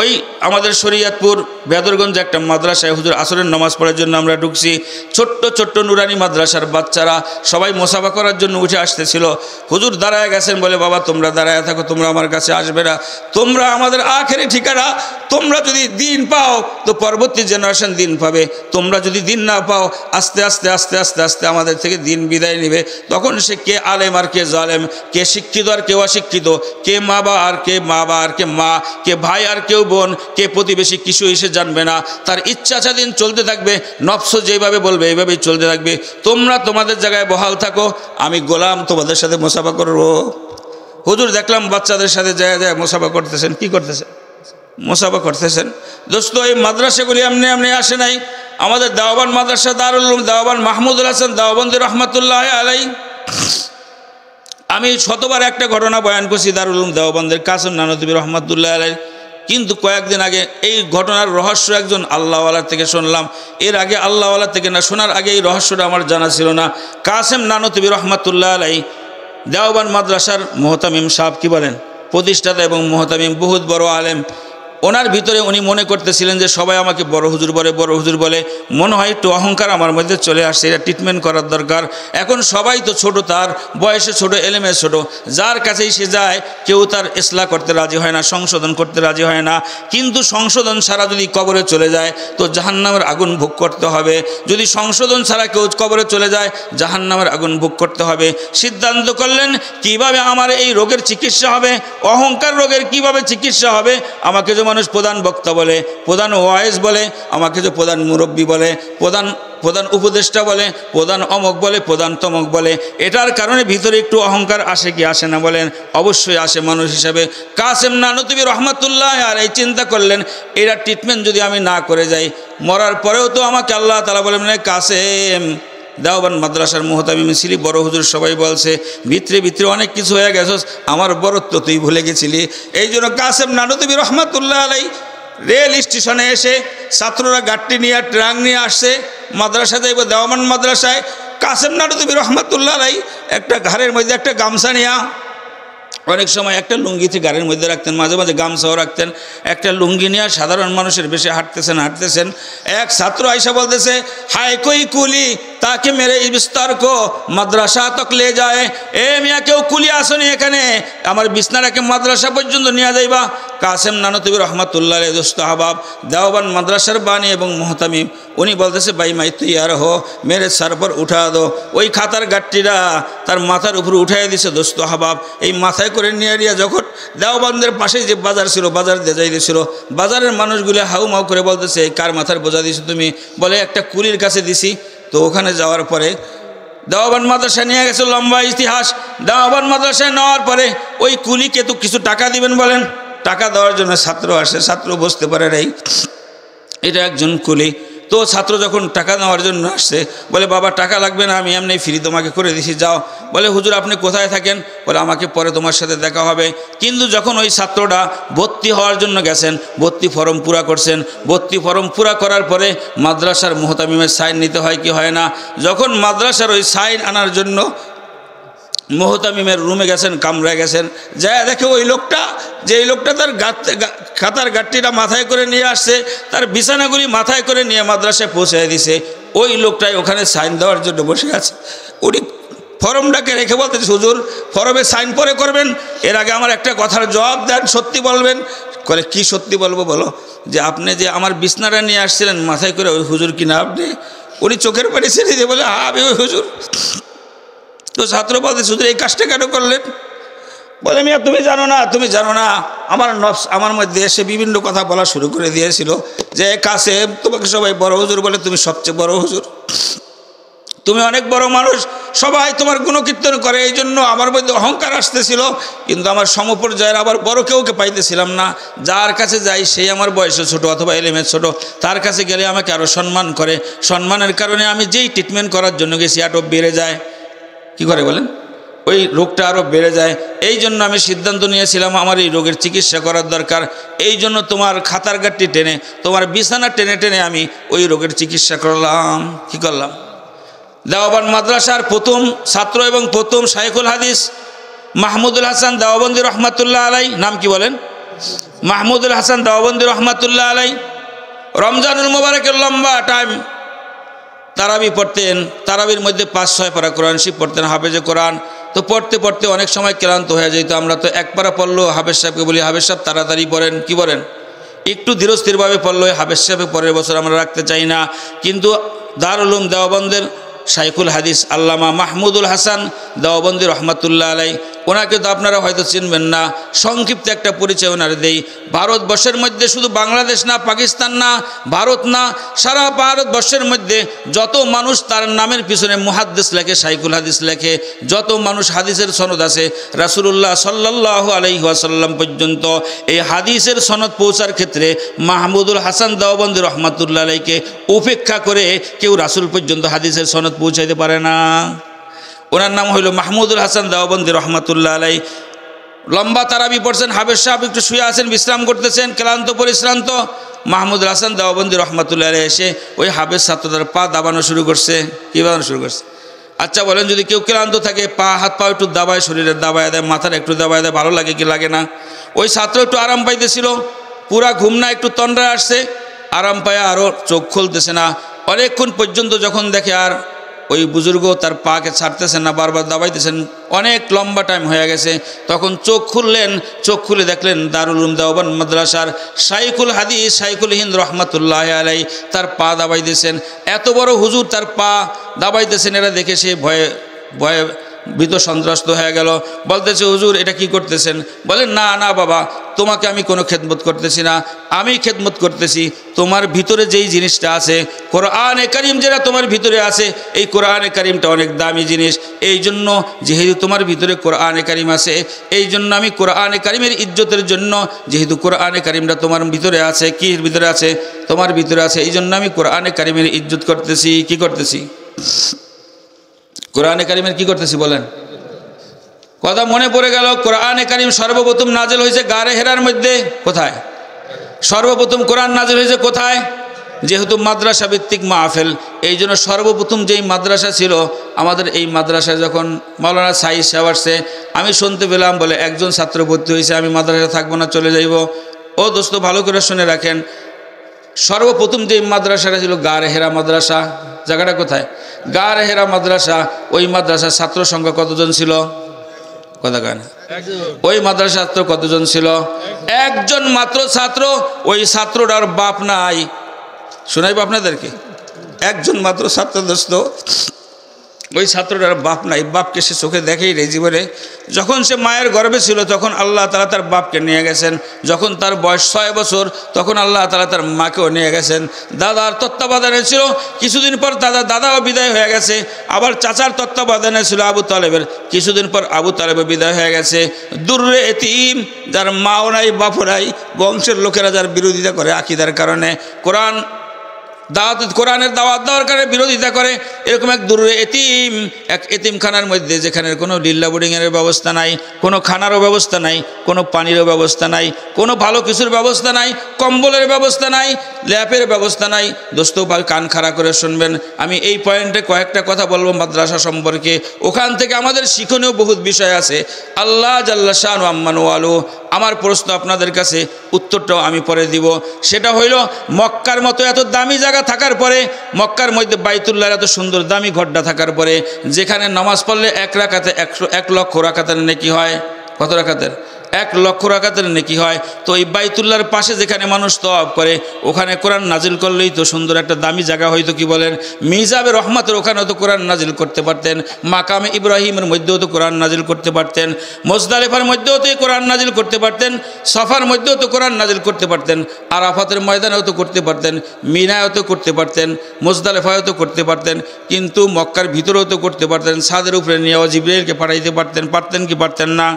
[SPEAKER 1] ওই আমাদের শরীয়তপুর বেদরগঞ্জ একটা মাদ্রাসায় হুজুর আসরের নামাজ পড়ার জন্য আমরা ঢুকছি। ছোট্ট ছোট্ট নুরানি মাদ্রাসার বাচ্চারা সবাই মোসাফা করার জন্য উঠে আসতেছিল। হুজুর দাঁড়ায় গেছেন, বলে বাবা তোমরা দাঁড়ায় থাকো, তোমরা আমার কাছে আসবে না, তোমরা আমাদের আখেরি ঠিকানা। তোমরা যদি দিন পাও তো পরবর্তী জেনারেশন দিন পাবে, তোমরা যদি দিন না পাও আস্তে আস্তে আস্তে আস্তে আস্তে আমাদের থেকে দিন বিদায় নেবে। তখন সে কে আলেম আর কে জালেম, কে শিক্ষিত আর কেউ অশিক্ষিত, কে মা বা আর কে মা, কে ভাই আর কেউ বোন, কে প্রতিবেশী, কিছু এসে জানবে না। তার ইচ্ছা স্বাধীন চলতে থাকবে, নফস যেভাবে বলবে এইভাবেই চলতে থাকবে। তোমরা তোমাদের জায়গায় বহাল থাকো, আমি গোলাম তোমাদের সাথে মোসাফা করবো। হুজুর দেখলাম বাচ্চাদের সাথে যায় যায় মোসাফা করতেছেন। কি করতেছেন? মোসাফা করতেছেন। দোস্ত এই মাদ্রাসাগুলি এমনি এমনি আসে নাই। আমাদের দেওবন্দ মাদ্রাসা দারুল উলুম দেওবন্দ মাহমুদুল হাসান দেওবন্দি রহমতুল্লাহ আলাই, আমি শতবার একটা ঘটনা বয়ান করছি দারুল উলুম দেওবন্দের কাসেম নানতুবি রহমতুল্লাহ আলাই। কিন্তু কয়েকদিন আগে এই ঘটনার রহস্য একজন আল্লাহওয়ালার থেকে শুনলাম। এর আগে আল্লাহওয়ালার থেকে না, শোনার আগে এই রহস্যটা আমার জানা ছিল না। কাসেম নানতুবি রহমাতুল্লাহ আলাই দেওবন্দ মাদ্রাসার মুহতামিম সাহেব, কি বলেন, প্রতিষ্ঠাতা এবং মুহতামিম, বহুত বড় আলেম। ওনার ভিতরে উনি মনে করতেছিলেন যে সবাই আমাকে বড় হুজুর বলে, বড় হুজুর বলে, মনে হয় একটু অহংকার আমার মধ্যে চলে আসছে, এটা ট্রিটমেন্ট করার দরকার। এখন সবাই তো ছোট, তার বয়সে ছোট, এলেমে ছোট, যার কাছেই সে যায় কেউ তার ইসলাহ করতে রাজি হয় না, সংশোধন করতে রাজি হয় না। কিন্তু সংশোধন ছাড়া যদি কবরে চলে যায় তো জাহান্নামের আগুন ভোগ করতে হবে। যদি সংশোধন ছাড়া কেউ কবরে চলে যায় জাহান্নামের আগুন ভোগ করতে হবে। সিদ্ধান্ত করলেন কিভাবে আমার এই রোগের চিকিৎসা হবে, অহংকার রোগের কিভাবে চিকিৎসা হবে। আমাকে যে মানুষ প্রধান বক্তা বলে, প্রধান ওয়াইজ বলে, আমাকে যে প্রধান মুরব্বী বলে, প্রধান উপদেষ্টা বলে, প্রধান অমক বলে, প্রধান তমক বলে, এটার কারণে ভিতরে একটু অহংকার আসে কি আসে না বলেন? অবশ্যই আসে মানুষ হিসাবে। কাসেম নানতুবি রহমাতুল্লাহ আর এই চিন্তা করলেন এরা ট্রিটমেন্ট যদি আমি না করে যাই, মরার পরেও তো আমাকে আল্লাহ তাআলা বলেন, কাসেম দেওবন্দ মাদ্রাসার মুহতামিম ছিলি, বড় হুজুর সবাই বলছে, ভিতরে ভিতরে অনেক কিছু হয়ে গেছস, আমার বড়ত্ব তুই ভুলে গেছিলি। এই জন্য কাসেম নানতুবি রহমাতুল্লাহ আলাই রেল স্টেশনে এসে ছাত্ররা গাড়ি নিয়ে, ট্রাক নিয়ে আসছে মাদ্রাসা যাইব দেওবন্দ মাদ্রাসায়। কাসেম নানতুবি রহমাতুল্লাহ আলাই একটা ঘাড়ের মধ্যে একটা গামছা নিয়া, অনেক সময় একটা লুঙ্গিতে গাড়ির মধ্যে রাখতেন, মাঝে মাঝে গামছাও রাখতেন, একটা লুঙ্গি নিয়ে সাধারণ মানুষের বেশি হাঁটতেছেন। এক ছাত্র আইসা বলতেছে, হায় কই কুলি তাকে মেরে বিস্তার কো মাদ্রাসা তক লে যায়। এ মিয়া, কেউ কুলি আসনি এখানে, আমার বিছনাটাকে মাদ্রাসা পর্যন্ত নিয়ে যাইবা। কাসেম নানতুবি রহমাতুল্লাহ আলাইহি দোস্ত আহবাব দেওবন্দ মাদ্রাসার বাণী এবং মুহতামিম, উনি বলতেছে, ভাই মাই তৈয়ার হো, মেরে সর পর উঠা দো। ওই খাতার গাঠটিরা তার মাথার উপরে উঠাই দিছে দোস্ত আহবাব। এই মাথায় করে নিয়ে যখন দেওবন্দের পাশে যে বাজার ছিল, বাজার দিয়ে যাইতেছিল, বাজারের মানুষগুলো হাউ মাউ করে বলতেছে, কার মাথার বোঝা দিছো তুমি? বলে একটা কুলির কাছে দিছি। তো ওখানে যাওয়ার পরে দেওবন্দ মাদ্রাসায় নিয়ে গেছে, লম্বা ইতিহাস। দেওবন্দ মাদ্রাসায় নেওয়ার পরে ওই কুলিকে তো কিছু টাকা দিবেন বলেন, টাকা দেওয়ার জন্য ছাত্র আসে, ছাত্র বুঝতে পারে নাই এটা একজন কুলি। তো ছাত্র যখন টাকা নেওয়ার জন্য আসছে, বলে, বাবা টাকা লাগবে না, আমি এমনি ফ্রি তোমাকে করে দিছি, যাও। বলে, হুজুর আপনি কোথায় থাকেন? বলে, আমাকে পরে তোমার সাথে দেখা হবে। কিন্তু যখন ওই ছাত্রটা ভর্তি হওয়ার জন্য গেছেন, ভর্তি ফর্ম পুরা করছেন, ভর্তি ফর্ম পুরা করার পরে মাদ্রাসার মুহতামিমের সাইন নিতে হয় কি হয় না? যখন মাদ্রাসার ওই সাইন আনার জন্য মুহতামিমের রুমে গেছেন, কামরায় গেছেন, যায় দেখে ওই লোকটা, যে এই লোকটা তার খাতার গাঠটিটা মাথায় করে নিয়ে আসছে, তার বিছানাগুলি মাথায় করে নিয়ে মাদ্রাসায় পৌঁছে দিছে, ওই লোকটাই ওখানে সাইন দেওয়ার জন্য বসে আছে। উনি ফর্মটাকে রেখে বলতেছে, হুজুর ফর্মে সাইন পরে করবেন, এর আগে আমার একটা কথার জবাব দেন, সত্যি বলবেন। বলে, কি সত্যি বলবো বলো? যে আপনি যে আমার বিছনাটা নিয়ে আসছিলেন মাথায় করে, ওই হুজুর কিনা আপনি? উনি চোখের পানি ছেড়ে দিয়ে বলে, হ্যাঁ আমি ওই হুজুর। তো ছাত্র বলতে, হুজুর এই কাজটা কেন করলেন? বলে, মিয়া তুমি জানো না, আমার নফস আমার মধ্যে এসে বিভিন্ন কথা বলা শুরু করে দিয়েছিল, যে কাসেম তোমাকে সবাই বড় হুজুর বলে, তুমি সবচেয়ে বড় হুজুর, তুমি অনেক বড় মানুষ, সবাই তোমার গুণকীর্তন করে, এই জন্য আমার মধ্যে অহংকার আসতেছিল। কিন্তু আমার সমপর্যায়ের আবার বড় কেউকে পাইতেছিলাম না, যার কাছে যাই সেই আমার বয়সে ছোট অথবা এলেমে ছোট, তার কাছে গেলে আমাকে আরও সম্মান করে। সম্মানের কারণে আমি যেই ট্রিটমেন্ট করার জন্য গেছি আরও বেড়ে যায়। কি করে বলেন? ওই রোগটা আরও বেড়ে যায়। এই জন্য আমি সিদ্ধান্ত নিয়েছিলাম আমার এই রোগের চিকিৎসা করার দরকার। এই জন্য তোমার খাতার গাঠটি টেনে, তোমার বিছানা টেনে টেনে আমি ওই রোগের চিকিৎসা করলাম। কি করলাম? দেওবন্দ মাদ্রাসার প্রথম ছাত্র এবং প্রথম শাইখুল হাদিস মাহমুদুল হাসান দেওবন্দি রহমাতুল্লাহ আলাই, নাম কি বলেন? মাহমুদুল হাসান দেওবন্দি রহমাতুল্লাহ আলাই রমজানুল মোবারকের লম্বা টাইম তারাবি পড়তেন। তারাবির মধ্যে 5-6 পারা কোরআন শরীফ পড়তেন, হাফেজে কোরআন। তো পড়তে পড়তে অনেক সময় ক্লান্ত হয়ে যেত। আমরা তো এক পারা পড়লেও হাফেজ সাহেবকে বলি, হাফেজ সাহেব তাড়াতাড়ি পড়েন, কি বলেন? একটু ধীরস্থিরভাবে পড়লো হাফেজ সাহেব পরের বছর আমরা রাখতে চাই না। কিন্তু দারুল উলুম দেওবন্দের শাইখুল হাদিস আল্লামা মাহমুদুল হাসান দেওবন্দি রহমাতুল্লাহ আলাই, ওনাকে তো আপনারা হয়তো চিনবেন না, সংক্ষিপ্ত একটা পরিচয় ওনার দেই। ভারতবর্ষের মধ্যে শুধু বাংলাদেশ না, পাকিস্তান না, ভারত না, সারা ভারতবর্ষের মধ্যে যত মানুষ তার নামের পিছনে মুহাদ্দিস লেখে, শাইখুল হাদিস লেখে, যত মানুষ হাদিসের সনদ আছে রাসূলুল্লাহ সাল্লাল্লাহু আলাইহি ওয়াসাল্লাম পর্যন্ত, এই হাদিসের সনদ পৌঁছার ক্ষেত্রে মাহমুদুল হাসান দেওবন্দি রহমাতুল্লাহ আলাইকে উপেক্ষা করে কেউ রাসূল পর্যন্ত হাদিসের সনদ পৌঁছাইতে পারে না। ওনার নাম হইল মাহমুদুল হাসান দেওবন্দি রহমাতুল্লাহ আলাই। লম্বা তারাবি পড়ছেন, হাফেজ সাহেব একটু শুয়ে আছেন, বিশ্রাম করতেছেন, ক্লান্ত পরিশ্রান্ত। মাহমুদ হাসান দেওবন্দি রহমাতুল্লাহ আলাইহি এসে ওই হাফেজ ছাত্রদের পা দাবানো শুরু করছে। কী দাবানো শুরু করছে? আচ্ছা বলেন, যদি কেউ ক্লান্ত থাকে পা হাত পা একটু দাবায়, শরীরের দাবায় দেয়, মাথার একটু দাবায় দেয়, ভালো লাগে কি লাগে না? ওই ছাত্র একটু আরাম পাইতেছিল, পুরা ঘুম না, একটু তন্দ্রায় আসছে, আরাম পায়, আরও চোখ খুলতেছে না। অনেকক্ষণ পর্যন্ত যখন দেখে আর ওই বুজুর্গ তার পাকে ছাড়তেছেন না, বারবার দাবাইতেছেন, অনেক লম্বা টাইম হয়ে গেছে, তখন চোখ খুললেন। চোখ খুলে দেখলেন দারুল উলুম দেওবন্দ মাদ্রাসার শাইখুল হাদিস শাইখুল হিন্দ রহমাতুল্লাহ আলাইহি তার পা দাবাইতেছেন। এত বড় হুজুর তার পা দাবাইতেছেন, এরা দেখে সে ভয়ে ভয়ে ভীত সন্ত্রস্ত হয়ে গেল। বলতেছে, হুজুর এটা কি করতেছেন? বলেন, না না বাবা, তোমাকে আমি কোনো খেদমত করতেছি না, আমি খেদমত করতেছি তোমার ভিতরে যেই জিনিসটা আছে, কোরআনে কারিম যেটা তোমার ভিতরে আছে, এই কোরআনে কারিমটা অনেক দামি জিনিস। এই জন্য যেহেতু তোমার ভিতরে কোরআনে কারিম আছে, এই জন্য আমি কোরআনে কারিমের ইজ্জতের জন্য, যেহেতু কোরআনে কারিমটা তোমার ভিতরে আছে, কি ভিতরে আছে? তোমার ভিতরে আছে, এই জন্য আমি কোরআনে কারিমের ইজ্জত করতেছি। কি করতেছি? কোরআনে কারিমের কি করতেছি বলেন? কথা মনে পড়ে গেল, কোরআনে কারিম সর্বপ্রথম নাজিল হয়েছে গারে হেরার মধ্যে। কোথায় সর্বপ্রথম কোরআন নাজিল হয়েছে? কোথায়? যেহেতু মাদ্রাসা ভিত্তিক মাহফিল, এই জন্য সর্বপ্রথম যেই মাদ্রাসা ছিল আমাদের, এই মাদ্রাসায় যখন মাওলানা সাইদ সাহেব আসছে, আমি শুনতে পেলাম বলে একজন ছাত্র ভর্তি হয়েছে, আমি মাদ্রাসা থাকবো না, চলে যাইব। ও দোস্ত, ভালো করে শুনে রাখেন, সর্বপ্রথম যে মাদ্রাসাটা ছিল গারে হেরা মাদ্রাসা। জায়গাটা কোথায়? গারে হেরা মাদ্রাসা। ওই মাদ্রাসার ছাত্র সংখ্যা কতজন ছিল? কথা কয় না। ওই মাদ্রাসার ছাত্র কতজন ছিল? একজন মাত্র ছাত্র। ওই ছাত্রটার বাপ নাই। শোনাইব আপনাদেরকে, একজন মাত্র ছাত্র দোস্ত, ওই ছাত্রটার বাপ নাই। বাপকে সে চোখে দেখেই রে জীবনে। যখন সে মায়ের গর্ভে ছিল তখন আল্লাহ তাআলা তার বাপকে নিয়ে গেছেন। যখন তার বয়স 6 বছর তখন আল্লাহ তাআলা তার মাকেও নিয়ে গেছেন। দাদার তত্ত্বাবধানে ছিল, কিছুদিন পর দাদাও বিদায় হয়ে গেছে। আবার চাচার তত্ত্বাবধানে ছিল আবু তালেবের, কিছুদিন পর আবু তালেবও বিদায় হয়ে গেছে। দুর্রে এতিম, যার মাও নাই বাপও নাই, বংশের লোকেরা যার বিরোধিতা করে আকীদার কারণে, কোরআনের দাওয়াত দেওয়ার কারণে বিরোধিতা করে, এরকম এক দুর্রে এতিম, এক এতিমখানার মধ্যে, যেখানে কোনো লিল্লা বোর্ডিংয়ের ব্যবস্থা নাই, কোনো খানারও ব্যবস্থা নাই, কোনো পানিরও ব্যবস্থা নাই, কোনো ভালো কিছুর ব্যবস্থা নাই, কম্বলের ব্যবস্থা নাই, ল্যাপের ব্যবস্থা নাই। দোস্ত ভাই কান খাড়া করে শুনবেন, আমি এই পয়েন্টে কয়েকটা কথা বলবো মাদ্রাসা সম্পর্কে। ওখান থেকে আমাদের শিক্ষণীয় বহুত বিষয় আছে। আল্লাহ জাল্লা শানু আম্মানু আলু। আমার প্রশ্ন আপনাদের কাছে, উত্তরটাও আমি পরে দিব। সেটা হইল, মক্কার মতো এত দামি জায়গা থাকার পরে, মক্কার মধ্যে বাইতুল্লাহর এত সুন্দর দামি ঘরটা থাকার পরে, যেখানে নামাজ পড়লে 1 রাকাতে 1 লক্ষ রাকাতের নেকি হয়। কত রাকাতের? 1 লক্ষ রাকাতের নেকি হয়। তো এই বাইতুল্লাহর পাশে যেখানে মানুষ তওয়াফ করে, ওখানে কোরআন নাজিল করলেই তো সুন্দর একটা দামি জায়গা হয়তো। কি বলেন? মিজাবে রহমতের ওখানেও তো কোরআন নাজিল করতে পারতেন, মাকামে ইব্রাহিমের মধ্যেও তো কোরআন নাজিল করতে পারতেন, মুজদালিফার মধ্যেও তো কোরআন নাজিল করতে পারতেন, সফার মধ্যেও তো কোরআন নাজিল করতে পারতেন, আরাফাতের ময়দানেও তো করতে পারতেন, মিনায়ও তো করতে পারতেন, মুজদালিফায়ও তো করতে পারতেন, কিন্তু মক্কার ভিতরেও তো করতে পারতেন। ছাদের উপরে নিয়েও জিবরাইলকে পাঠাইতে পারতেন কি পারতেন না?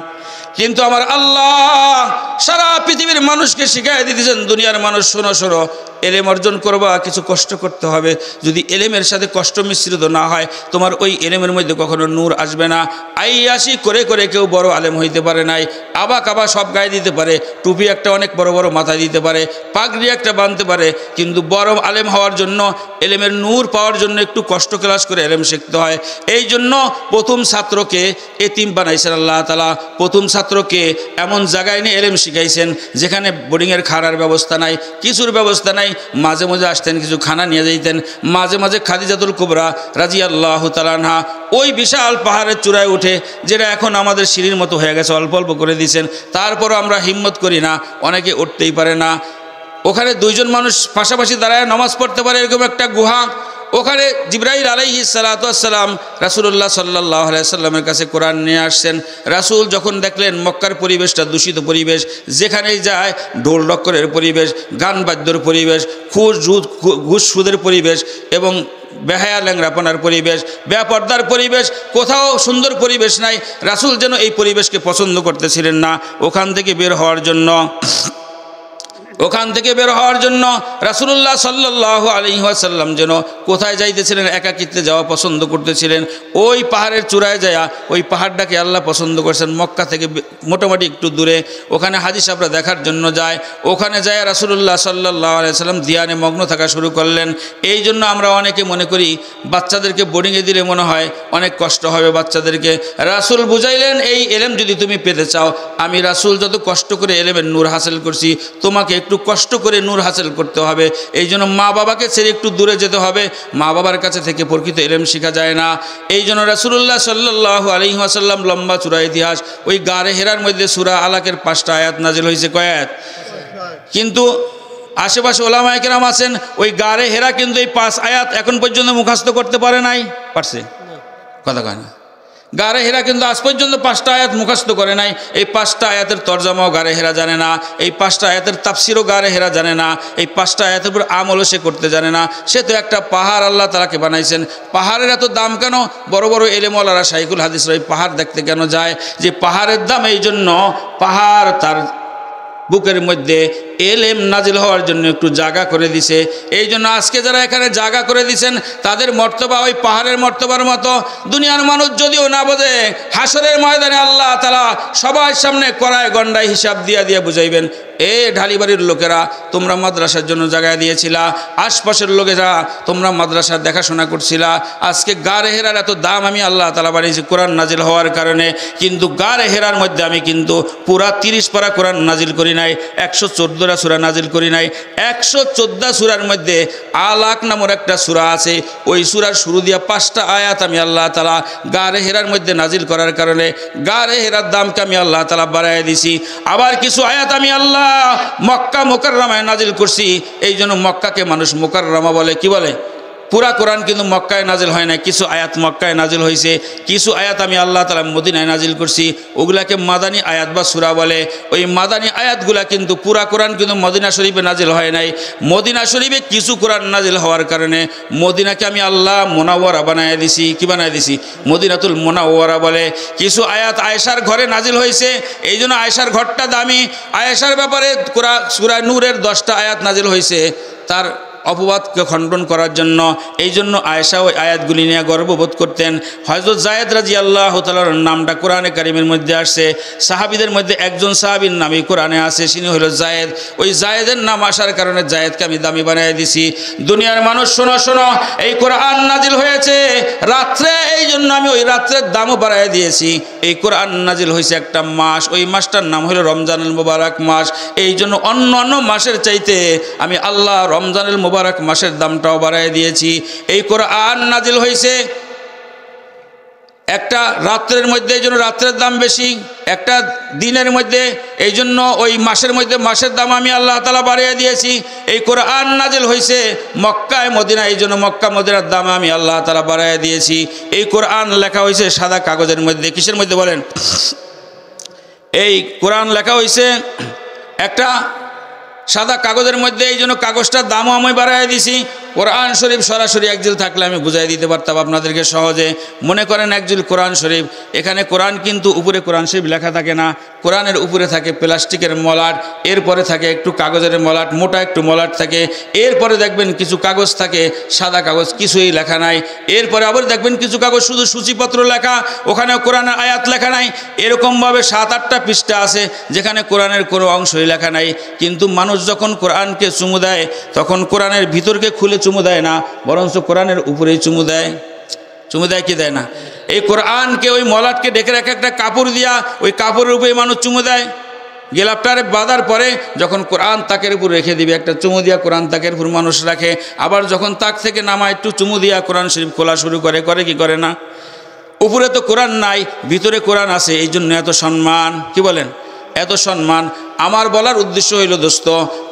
[SPEAKER 1] কিন্তু আমার আল্লাহ সারা পৃথিবীর মানুষকে শিখাই দিতেছেন, দুনিয়ার মানুষ শোনো, এলেম অর্জন করবা, কিছু কষ্ট করতে হবে। যদি এলেমের সাথে কষ্ট মিশ্রিত না হয়, তোমার ওই এলেমের মধ্যে কখনো নূর আসবে না। আইয়াসি করে কেউ বড় আলেম হইতে পারে নাই। আবা কাবা সব গায়ে দিতে পারে, টুপি একটা অনেক বড় বড় মাথায় দিতে পারে, পাগড়ি একটা বাঁধতে পারে, কিন্তু বড় আলেম হওয়ার জন্য, এলেমের নূর পাওয়ার জন্য একটু কষ্ট ক্লাস করে এলেম শিখতে হয়। এই জন্য প্রথম ছাত্রকে এতিম বানাইছেন আল্লাহ তাআলা। প্রথম ছাত্রকে এমন জায়গায় নিয়ে এলেম শিখাইছেন যেখানে বোর্ডিংয়ের খানার ব্যবস্থা নাই, কিছুর ব্যবস্থা নাই। মাঝে মাঝে আসতেন, কিছু খানা নিয়ে যাইতেন। মাঝে মাঝে খাদিজাতুল কুবরা রাদিয়াল্লাহু তাআলা আনহা ওই বিশাল পাহাড়ের চূড়ায় উঠে, যেটা এখন আমাদের সিঁড়ির মতো হয়ে গেছে, অল্প অল্প করে দিয়েছেন, তারপরও আমরা হিম্মত করি না, অনেকে উঠতেই পারে না। ওখানে 2 জন মানুষ পাশাপাশি দাঁড়ায় নামাজ পড়তে পারে, এরকম একটা গুহা। ওখানে জিবরাইল আলাইহিস সালাতু ওয়াস সালাম রাসূলুল্লাহ সাল্লাল্লাহু আলাইহি সাল্লামের কাছে কোরআন নিয়ে আসছেন। রাসূল যখন দেখলেন মক্কার পরিবেশটা দূষিত পরিবেশ, যেখানেই যায় ঢোল ডক্করের পরিবেশ, গান বাদ্যর পরিবেশ, ঘুষ সুদের পরিবেশ এবং বেহায়া ল্যাংরাপনার পরিবেশ, বেপর্দার পরিবেশ, কোথাও সুন্দর পরিবেশ নাই। রাসূল যেন এই পরিবেশকে পছন্দ করতেছিলেন না। ওখান থেকে বের হওয়ার জন্য ওখান থেকে বের হওয়ার জন্য রাসূলুল্লাহ সাল্লাল্লাহু আলাইহি ওয়াসাল্লাম যেন কোথায় যাইতেছিলেন, একাকিত্বে যাওয়া পছন্দ করতেছিলেন। ওই পাহাড়ের চূড়ায় যায়া ওই পাহাড়টাকে আল্লাহ পছন্দ করেছেন, মক্কা থেকে মোটামুটি একটু দূরে। ওখানে হাজী সাহেবরা দেখার জন্য যায়। ওখানে যায় রাসূলুল্লাহ সাল্লাল্লাহু আলাইহি ওয়াসাল্লাম ধ্যানে মগ্ন থাকা শুরু করলেন। এই জন্য আমরা অনেকে মনে করি বাচ্চাদেরকে বোর্ডিংয়ে দিলে মনে হয় অনেক কষ্ট হবে বাচ্চাদেরকে। রাসূল বুঝাইলেন, এই এলেম যদি তুমি পেতে চাও, আমি রাসূল যত কষ্ট করে এলেমের নূর হাসিল করছি, তোমাকে একটু কষ্ট করে নূর হাসিল করতে হবে। এই জন্য মা বাবাকে ছেড়ে একটু দূরে যেতে হবে। মা বাবার কাছে থেকে প্রকৃত এলেম শেখা যায় না। এই জন্য রাসূলুল্লাহ সাল্লাল্লাহু আলাইহি ওয়াসাল্লাম লম্বা চূড়া ইতিহাস, ওই গারে হেরার মধ্যে সূরা আলাকের 5টা আয়াত নাজিল হয়েছে। কয় আয়াত? কিন্তু আশেপাশে ওলামায়ে কেরাম আছেন, ওই গারে হেরা কিন্তু এই 5 আয়াত এখন পর্যন্ত মুখস্থ করতে পারে নাই। পারছে? কথা কয় না। গারে হেরা কিন্তু আজ পর্যন্ত 5টা আয়াত মুখস্থ করে নাই। এই 5টা আয়াতের তরজমাও গারে হেরা জানে না, এই 5টা আয়াতের তাফসিরও গারে হেরা জানে না, এই 5টা আয়াতের উপর আমলও সে করতে জানে না। সে তো একটা পাহাড় আল্লাহ তাআলাকে বানাইছেন। পাহাড়ের এত দাম কেন? বড় বড় এলেমওয়ালারা শাইখুল হাদিসরা এই পাহাড় দেখতে কেন যায়? যে পাহাড়ের দাম এই জন্য, পাহাড় তার বুকের মধ্যে এলেম নাজিল হওয়ার জন্য একটু জায়গা করে দিছে। এই জন্য আজকে যারা এখানে জায়গা করে দিছেন, তাদের মর্তবা ওই পাহাড়ের মর্তবার মতো। দুনিয়ার মানুষ যদিও না বোঝে, হাসরের ময়দানে আল্লাহ তাআলা সবার সামনে কড়ায় গন্ডায় হিসাব দিয়া বুঝাইবেন, এ ঢালিবাড়ির লোকেরা তোমরা মাদ্রাসার জন্য জায়গা দিয়েছিলা, আশপাশের লোকেরা তোমরা মাদ্রাসার দেখাশোনা করছিলা, আজকে গারে হেরার এত দাম আমি আল্লাহ তাআলা বানিয়েছি কোরআন নাজিল হওয়ার কারণে। কিন্তু গারে হেরার মধ্যে আমি কিন্তু পুরা 30 পারা কোরআন নাজিল করি নাই, 114টা সূরা নাজিল করি নাই। 114 সূরার মধ্যে আলাক নামের একটা সূরা আছে। ওই সূরার শুরু দিয়া 5টা আয়াত আমি আল্লাহ তাআলা গারে হেরার মধ্যে নাজিল করার কারণে গারে হেরার দামকে আমি আল্লাহ তাআলা বাড়ায় দিছি। আবার কিছু আয়াত আমি আল্লাহ মক্কা মুকাররমায় নাজিল করছি। এই জন্য মক্কাকে মানুষ মুকাররমা বলে। কি বলে? পুরা কোরআন কিন্তু মক্কায় নাজিল হয় না, কিছু আয়াত মক্কায় নাজিল হয়েছে, কিছু আয়াত আমি আল্লাহ তাআলা মদিনায় নাজিল করছি। ওগুলাকে মাদানী আয়াত বা সূরা বলে। ওই মাদানী আয়াতগুলা কিন্তু পুরা কোরআন কিন্তু মদিনা শরীফে নাজিল হয় নাই। মদিনা শরীফে কিছু কোরআন নাজিল হওয়ার কারণে মদিনাকে আমি আল্লাহ মুনাওয়ারা বানায় দিছি। কি বানায় দিছি? মদিনাতুল মুনাওয়ারা বলে। কিছু আয়াত আয়েশার ঘরে নাজিল হয়েছে, এই জন্য আয়েশার ঘরটা দামি। আয়েশার ব্যাপারে সূরা নূরের 10টা আয়াত নাজিল হয়েছে তার অপবাদকে খণ্ডন করার জন্য। এই জন্য আয়েশা ওই আয়াতগুলি নিয়ে গর্ববোধ করতেন। হযরত যায়েদ রাদিয়াল্লাহু তাআলার নামটা কোরআনে কারিমের মধ্যে আসছে। সাহাবীদের মধ্যে একজন সাহাবীর নামই কোরআনে আছে, তিনি হলো যায়েদ। ওই যায়েদের নাম আসার কারণে যায়েদকে আমি দামি বানিয়ে দিছি। দুনিয়ার মানুষ শোনো শোনো, এই কোরআন নাজিল হয়েছে রাত্রে, এই জন্য আমি ওই রাত্রের দামও বাড়ায় দিয়েছি। এই কোরআন নাজিল হয়েছে একটা মাস, ওই মাসটার নাম হলো রমজানুল মুবারক মাস। এই জন্য অন্য মাসের চাইতে আমি আল্লাহ রমজানুল মুবারক মাসের দামটাও বাড়ায় দিয়েছি। এই কোরআন নাজিল হয়েছে একটা রাত্রের মধ্যে, এই জন্য রাত্রের দাম বেশি, একটা দিনের মধ্যে, এই জন্য ওই মাসের মধ্যে মাসের দাম আমি আল্লাহ তাআলা বাড়িয়ে দিয়েছি। এই কোরআন নাজিল হয়েছে মক্কায় মদিনা, এই জন্য মক্কা মদিনার দাম আমি আল্লাহ তাআলা বাড়িয়ে দিয়েছি। এই কোরআন লেখা হয়েছে সাদা কাগজের মধ্যে। কিসের মধ্যে বলেন? এই কোরআন লেখা হয়েছে একটা সাদা কাগজের মধ্যে, এই জন্য কাগজটার দামও আমি বাড়াই দিছি। কোরআন শরীফ সরাসরি একজিল থাকলে আমি বুঝাই দিতে পারতাম আপনাদেরকে সহজে। মনে করেন একজিল কোরআন শরীফ, এখানে কোরআন কিন্তু উপরে কোরআন শরীফ লেখা থাকে না, কোরআনের উপরে থাকে প্লাস্টিকের মলাট, এরপরে থাকে একটু কাগজের মলাট, মোটা একটু মলাট থাকে, এরপরে দেখবেন কিছু কাগজ থাকে সাদা কাগজ, কিছুই লেখা নাই, এরপরে আবার দেখবেন কিছু কাগজ শুধু সূচিপত্র লেখা, ওখানেও কোরআনের আয়াত লেখা নাই। এরকমভাবে 7-8টা পৃষ্ঠা আছে যেখানে কোরআনের কোনো অংশই লেখা নাই। কিন্তু মানুষ যখন কোরআনকে চুমু দেয়, তখন কোরআনের ভিতরকে খুলে চুমু দেয় না, বরঞ্চ কোরআনের উপরেই চুমু দেয়। চুমু দেয় কি দেয় না? এই কোরআনকে ওই মলাটকে ডেকে রাখে একটা কাপড় দিয়া, ওই কাপড়ের উপরে মানুষ চুমু দেয়। গেলাপটারে বাঁধার পরে যখন কোরআন তাকের উপর রেখে দিবে, একটা চুমু দিয়া কোরআন তাকের উপর মানুষ রাখে। আবার যখন তাক থেকে নামায় একটু চুমু দিয়া কোরআন শরীফ খোলা শুরু করে কি করে না? উপরে তো কোরআন নাই, ভিতরে কোরআন আছে, এই জন্য এত সম্মান। কি বলেন? এত সম্মান। আমার বলার উদ্দেশ্য হইল দোস্ত,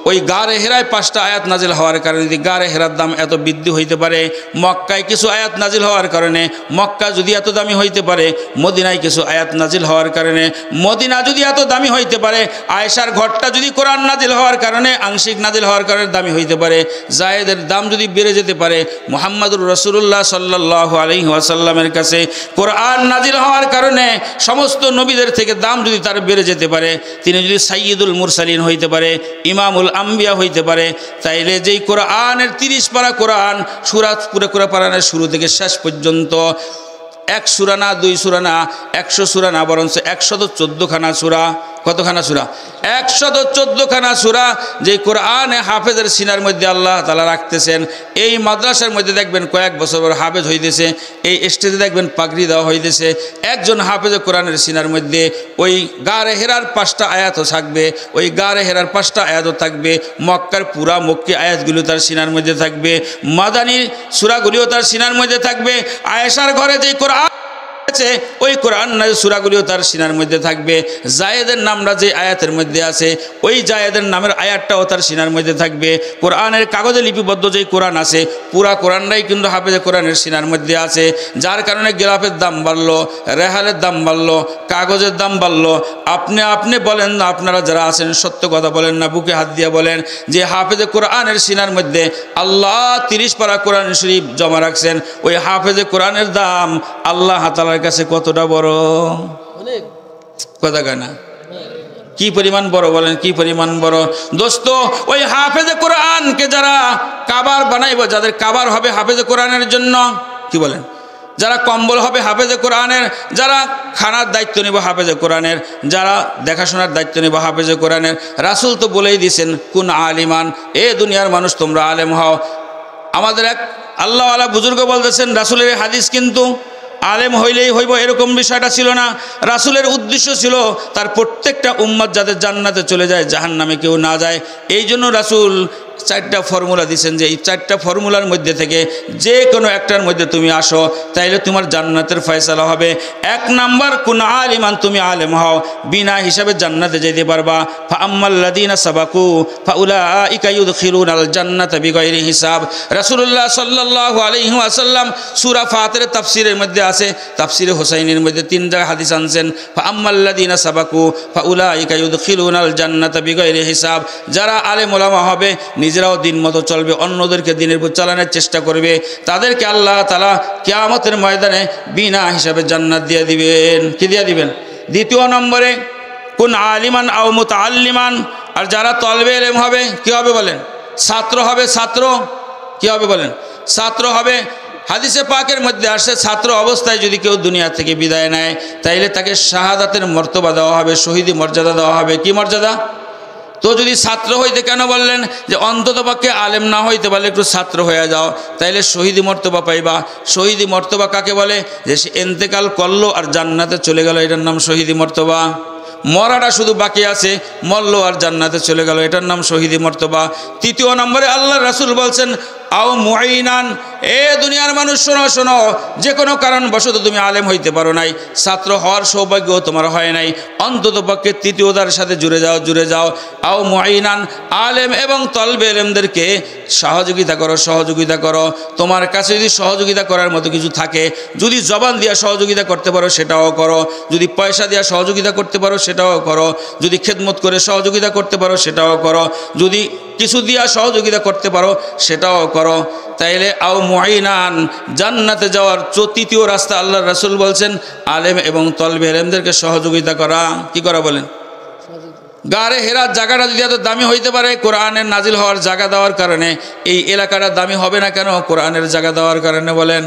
[SPEAKER 1] ওই গারে হেরায় 5টা আয়াত নাজিল হওয়ার কারণে যদি গারে হেরার দাম এত বৃদ্ধি হইতে পারে, মক্কায় কিছু আয়াত নাজিল হওয়ার কারণে মক্কা যদি এত দামি হইতে পারে, মদিনায় কিছু আয়াত নাজিল হওয়ার কারণে মদিনা যদি এত দামি হইতে পারে, আয়েশার ঘরটা যদি কোরআন নাজিল হওয়ার কারণে আংশিক নাজিল হওয়ার কারণে দামি হইতে পারে, যায়েদের দাম যদি বেড়ে যেতে পারে, মুহাম্মদুর রাসূলুল্লাহ সাল্লাল্লাহু আলাইহি ওয়াসাল্লামের কাছে কোরআন নাজিল হওয়ার কারণে সমস্ত নবীদের থেকে দাম যদি তার বেড়ে যেতে পারে, তিনি যদি সাইয়্যিদ সাইয়্যিদুল মুরসালিন হইতে পারে, ইমামুল আম্বিয়া হইতে পারে। তাইলে যেই কোরআনের 30 পারা কোরআন সূরা পুরো কোরআনের শুরু থেকে শেষ পর্যন্ত 1 সূরা না 2 সূরা না 100 সূরা না, বরঞ্চ 114 খানা সূরা। কতখানা সূরা? 114 খানা সূরা যে কোরআনে হাফেজের সিনার মধ্যে আল্লাহ তাআলা রাখতেছেন। এই মাদ্রাসার মধ্যে দেখবেন কয়েক বছর পর হাফেজ হইতেছে, এই স্টেজে দেখবেন পাগড়ি দেওয়া হইতেছে। একজন হাফেজে কোরআনের সিনার মধ্যে ওই গারে হেরার 5টা আয়াতও থাকবে, ওই গারে হেরার 5টা আয়াতও থাকবে, মক্কার পুরা মক্কি আয়াতগুলো তার সিনার মধ্যে থাকবে, মাদানী সূরাগুলিও তার সিনার মধ্যে থাকবে। আয়েশার ঘরে যে কোরআন আছে ওই কোরআন সূরাগুলিও তার সিনার মধ্যে থাকবে। জায়েদের নামটা যে আয়াতের মধ্যে আছে ওই জায়েদের নামের আয়াতটাও তার সিনার মধ্যে থাকবে। কোরআনের কাগজে লিপিবদ্ধ যেই কোরআন আছে পুরা কোরআনটাই কিন্তু হাফেজে কোরআনের সিনার মধ্যে আছে। যার কারণে গেলাফের দাম বাড়লো, রেহালের দাম বাড়লো, কাগজের দাম বাড়লো। আপনি বলেন না, আপনারা যারা আছেন সত্য কথা বলেন না, বুকে হাত দিয়ে বলেন যে হাফেজে কোরআনের সিনার মধ্যে আল্লাহ 30 পারা কোরআন শরীফ জমা রাখছেন। ওই হাফেজে কোরআনের দাম আল্লাহ তাআলার কাছে কতটা বড়, কথা কয় না? কি পরিমাণ বড় বলেন, কি পরিমাণ বড় দোস্ত। ওই হাফেজে কোরআনকে যারা কাবার বানাইব, যাদের কাবার হবে হাফেজে কোরআনের জন্য, কি বলেন, যারা কম্বল হবে হাফেজে কোরআনের, যারা খানার দায়িত্ব নেব হাফেজে কোরআনের, যারা দেখাশোনার দায়িত্ব নেব হাফেজে কোরআনের। রাসূল তো বলেই দিয়েছেন কুন আলিমান, এ দুনিয়ার মানুষ তোমরা আলেম হও। আমাদের এক আল্লাহওয়ালা বুজুর্গ বলতেছেন রাসূলের হাদিস কিন্তু আলেম হইলেই হইব এরকম বিষয়টা ছিল না। রাসূলের উদ্দেশ্য ছিল তার প্রত্যেকটা উম্মত যাতে জান্নাতে চলে যায়, জাহান্নামে কেউ না যায়। এই জন্য রাসূল 4টা ফর্মুলা দিয়েছেন যে এই 4টা ফর্মুলার মধ্যে থেকে যে কোনো একটার মধ্যে তুমি আসো, তাইলে তোমার জান্নাতের ফয়সালা হবে। 1 নাম্বার কুন আলিমান, তুমি আলেম হও, বিনা হিসাবে জান্নাতে যেতে পারবা। ফা আম্মাল্লাযীনা সাবাকু ফাউলাইকা ইউদখিলুনাল জান্নাতা বিগাইরি হিসাব। রাসূলুল্লাহ সাল্লাল্লাহু আলাইহি ওয়াসাল্লাম সূরা ফাতিরের তাফসীরের মধ্যে আছে, তাফসীরে হুসাইনের মধ্যে 3 জায়গা হাদিস আনছেন। ফা আম্মাল্লাযীনা সাবাকু ফাউলাইকা ইউদখিলুনাল জান্নাতা বিগাইরি হিসাব। যারা আলেম ওলামা হবে, নিজেরাও দিন মতো চলবে, অন্যদেরকে দিনের উপর চালানোর চেষ্টা করবে, তাদেরকে আল্লাহ তাআলা কিয়ামতের ময়দানে বিনা হিসাবে জান্নাত দিয়ে দিবেন। কি দিয়ে দিবেন? 2 নম্বরে কুন আলিমান আও মুতাআল্লিমান। আর যারা তলবে ইলম হবে, কি হবে বলেন? ছাত্র হবে। ছাত্র কি হবে বলেন? ছাত্র হবে। হাদিসে পাকের মধ্যে আসছে ছাত্র অবস্থায় যদি কেউ দুনিয়া থেকে বিদায় নেয় তাইলে তাকে শাহাদাতের মর্তবা দেওয়া হবে, শহীদি মর্যাদা দেওয়া হবে। কি মর্যাদা? তো যদি ছাত্র হইতে কেন বললেন যে অন্ততপক্ষে আলেম না হইতে পারলে একটু ছাত্র হয়ে যাও, তাইলে শহীদি মর্তবা পাইবা। শহীদি মর্তবা কাকে বলে? যে সে ইন্তেকাল করলো আর জান্নাতে চলে গেল, এটার নাম শহীদি মর্তবা। মরাটা শুধু বাকি আছে, মরলো আর জান্নাতে চলে গেল, এটার নাম শহীদি মর্তবা। 3 নম্বরে আল্লাহর রাসূল বলছেন আও মুঈনান, এ দুনিয়ার মানুষ শোনো শোনো, যে কোনো কারণবশত তুমি আলেম হইতে পারো নাই, ছাত্র হওয়ার সৌভাগ্য তোমার হয় নাই, অন্তত পক্ষে 3টার সাথে জুড়ে যাও। আও মুঈনান, আলেম এবং তলবে ইলমদেরকে সহযোগিতা করো। তোমার কাছে যদি সহযোগিতা করার মতো কিছু থাকে, যদি জবান দিয়া সহযোগিতা করতে পারো সেটাও করো, যদি পয়সা দিয়া সহযোগিতা করতে পারো সেটাও করো, যদি খেদমত করে সহযোগিতা করতে পারো সেটাও করো, যদি কিছু দিয়া সহযোগিতা করতে পারো সেটাও করো। তাইলে আও মুঈনান, জান্নাতে যাওয়ার 3য় রাস্তা আল্লাহর রাসূল বলছেন আলেম এবং তলবে ইলমদেরকে সহযোগিতা করা। কি করা বলেন? গারে হেরার জায়গাটা যদি এত দামি হইতে পারে কোরআনের নাজিল হওয়ার জায়গা দেওয়ার কারণে, এই এলাকাটা দামি হবে না কেন? কোরআনের জায়গা দেওয়ার কারণে। বলেন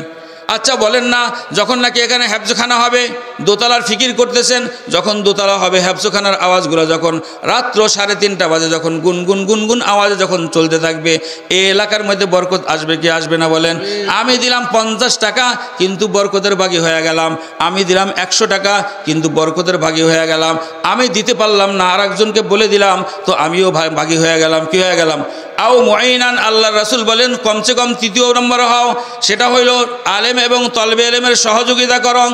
[SPEAKER 1] আচ্ছা বলেন না, যখন নাকি এখানে হেফজখানা হবে, দোতলার ফিকির করতেছেন, যখন দোতলা হবে হেফজখানার আওয়াজগুলো যখন রাত্র 3:30 বাজে যখন গুনগুন গুনগুন আওয়াজে যখন চলতে থাকবে, এই এলাকার মধ্যে বরকত আসবে কি আসবে না বলেন? আমি দিলাম 50 টাকা কিন্তু বরকতের ভাগী হয়ে গেলাম, আমি দিলাম 100 টাকা কিন্তু বরকতের ভাগী হয়ে গেলাম, আমি দিতে পারলাম না আরেকজনকে বলে দিলাম তো আমিও ভাগী হয়ে গেলাম। কি হয়ে গেলাম? আও মুঈনান, আল্লাহর রাসূল বলেন কমসে কম 3য় নম্বরে হও, সেটা হইল আলেম এবং তলবে ইলমের সহযোগিতা করো।